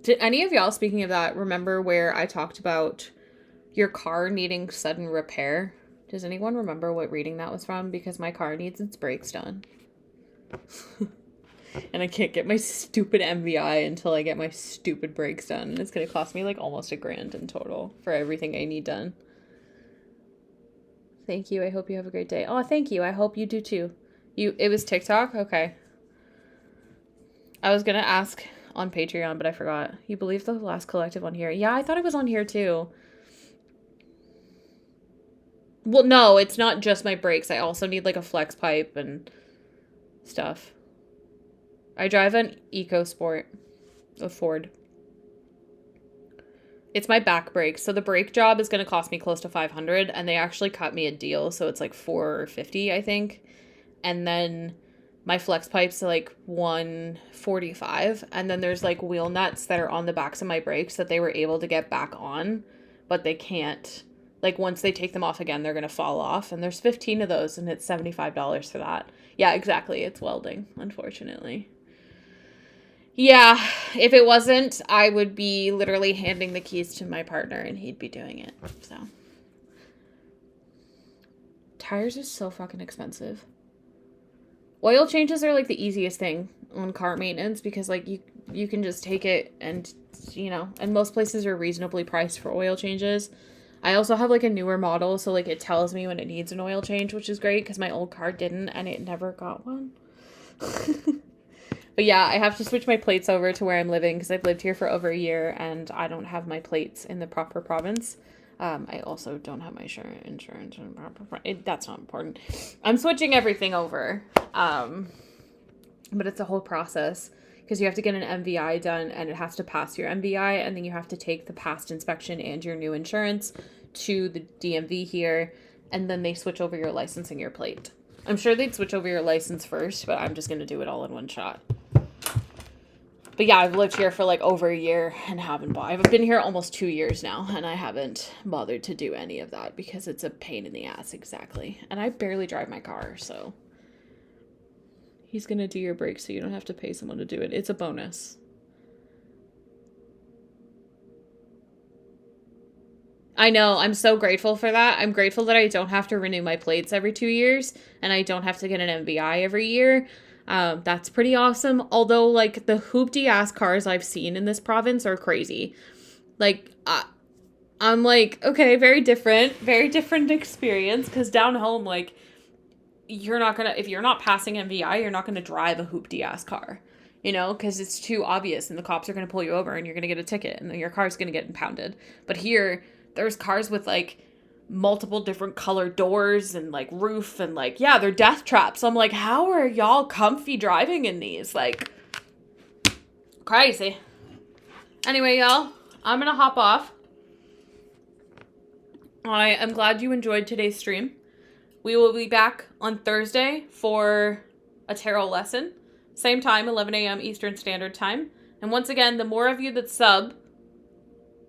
did any of y'all, speaking of that, remember where I talked about your car needing sudden repair? Does anyone remember what reading that was from? Because my car needs its brakes done. And I can't get my stupid MVI until I get my stupid brakes done. And it's going to cost me like almost $1,000 in total for everything I need done. Thank you. I hope you have a great day. Oh, thank you. I hope you do too. It was TikTok? Okay. I was going to ask on Patreon, but I forgot. You believe the last collective on here? Yeah, I thought it was on here too. Well, no, it's not just my brakes. I also need like a flex pipe and stuff. I drive an EcoSport, a Ford. It's my back brake. So the brake job is going to cost me close to $500, and they actually cut me a deal. So it's like $450, I think. And then my flex pipes are like $145. And then there's like wheel nuts that are on the backs of my brakes that they were able to get back on, but they can't. Like once they take them off again, they're going to fall off. And there's 15 of those, and it's $75 for that. Yeah, exactly. It's welding, unfortunately. Yeah, if it wasn't, I would be literally handing the keys to my partner and he'd be doing it. So tires are so fucking expensive. Oil changes are like the easiest thing on car maintenance because like you can just take it and and most places are reasonably priced for oil changes. I also have like a newer model, so like it tells me when it needs an oil change, which is great because my old car didn't and it never got one. But yeah, I have to switch my plates over to where I'm living because I've lived here for over a year and I don't have my plates in the proper province. I also don't have my insurance in the proper. That's not important. I'm switching everything over, but it's a whole process because you have to get an MVI done and it has to pass your MVI, and then you have to take the past inspection and your new insurance to the DMV here, and then they switch over your license and your plate. I'm sure they'd switch over your license first, but I'm just going to do it all in one shot. But yeah, I've lived here for like over a year and haven't bought. I've been here almost 2 years now and I haven't bothered to do any of that because it's a pain in the ass, exactly. And I barely drive my car, so he's going to do your brakes so you don't have to pay someone to do it. It's a bonus. I know, I'm so grateful for that. I'm grateful that I don't have to renew my plates every 2 years and I don't have to get an MVI every year. That's pretty awesome. Although, like, the hoopty ass cars I've seen in this province are crazy. Like, I'm like, okay, very different experience. Because down home, like, if you're not passing MVI, you're not gonna drive a hoopty ass car. Because it's too obvious and the cops are gonna pull you over and you're gonna get a ticket and then your car's gonna get impounded. But here, there's cars with, like, multiple different colored doors and like roof and like, yeah, they're death traps. I'm like, how are y'all comfy driving in these? Like, crazy. Anyway, y'all, I'm gonna hop off. I am glad you enjoyed today's stream. We will be back on Thursday for a tarot lesson. Same time, 11 a.m. Eastern Standard Time. And once again, the more of you that sub,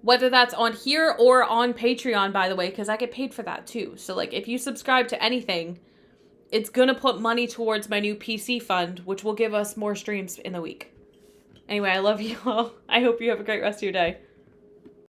whether that's on here or on Patreon, by the way, because I get paid for that too. So, like, if you subscribe to anything, it's going to put money towards my new PC fund, which will give us more streams in the week. Anyway, I love you all. I hope you have a great rest of your day.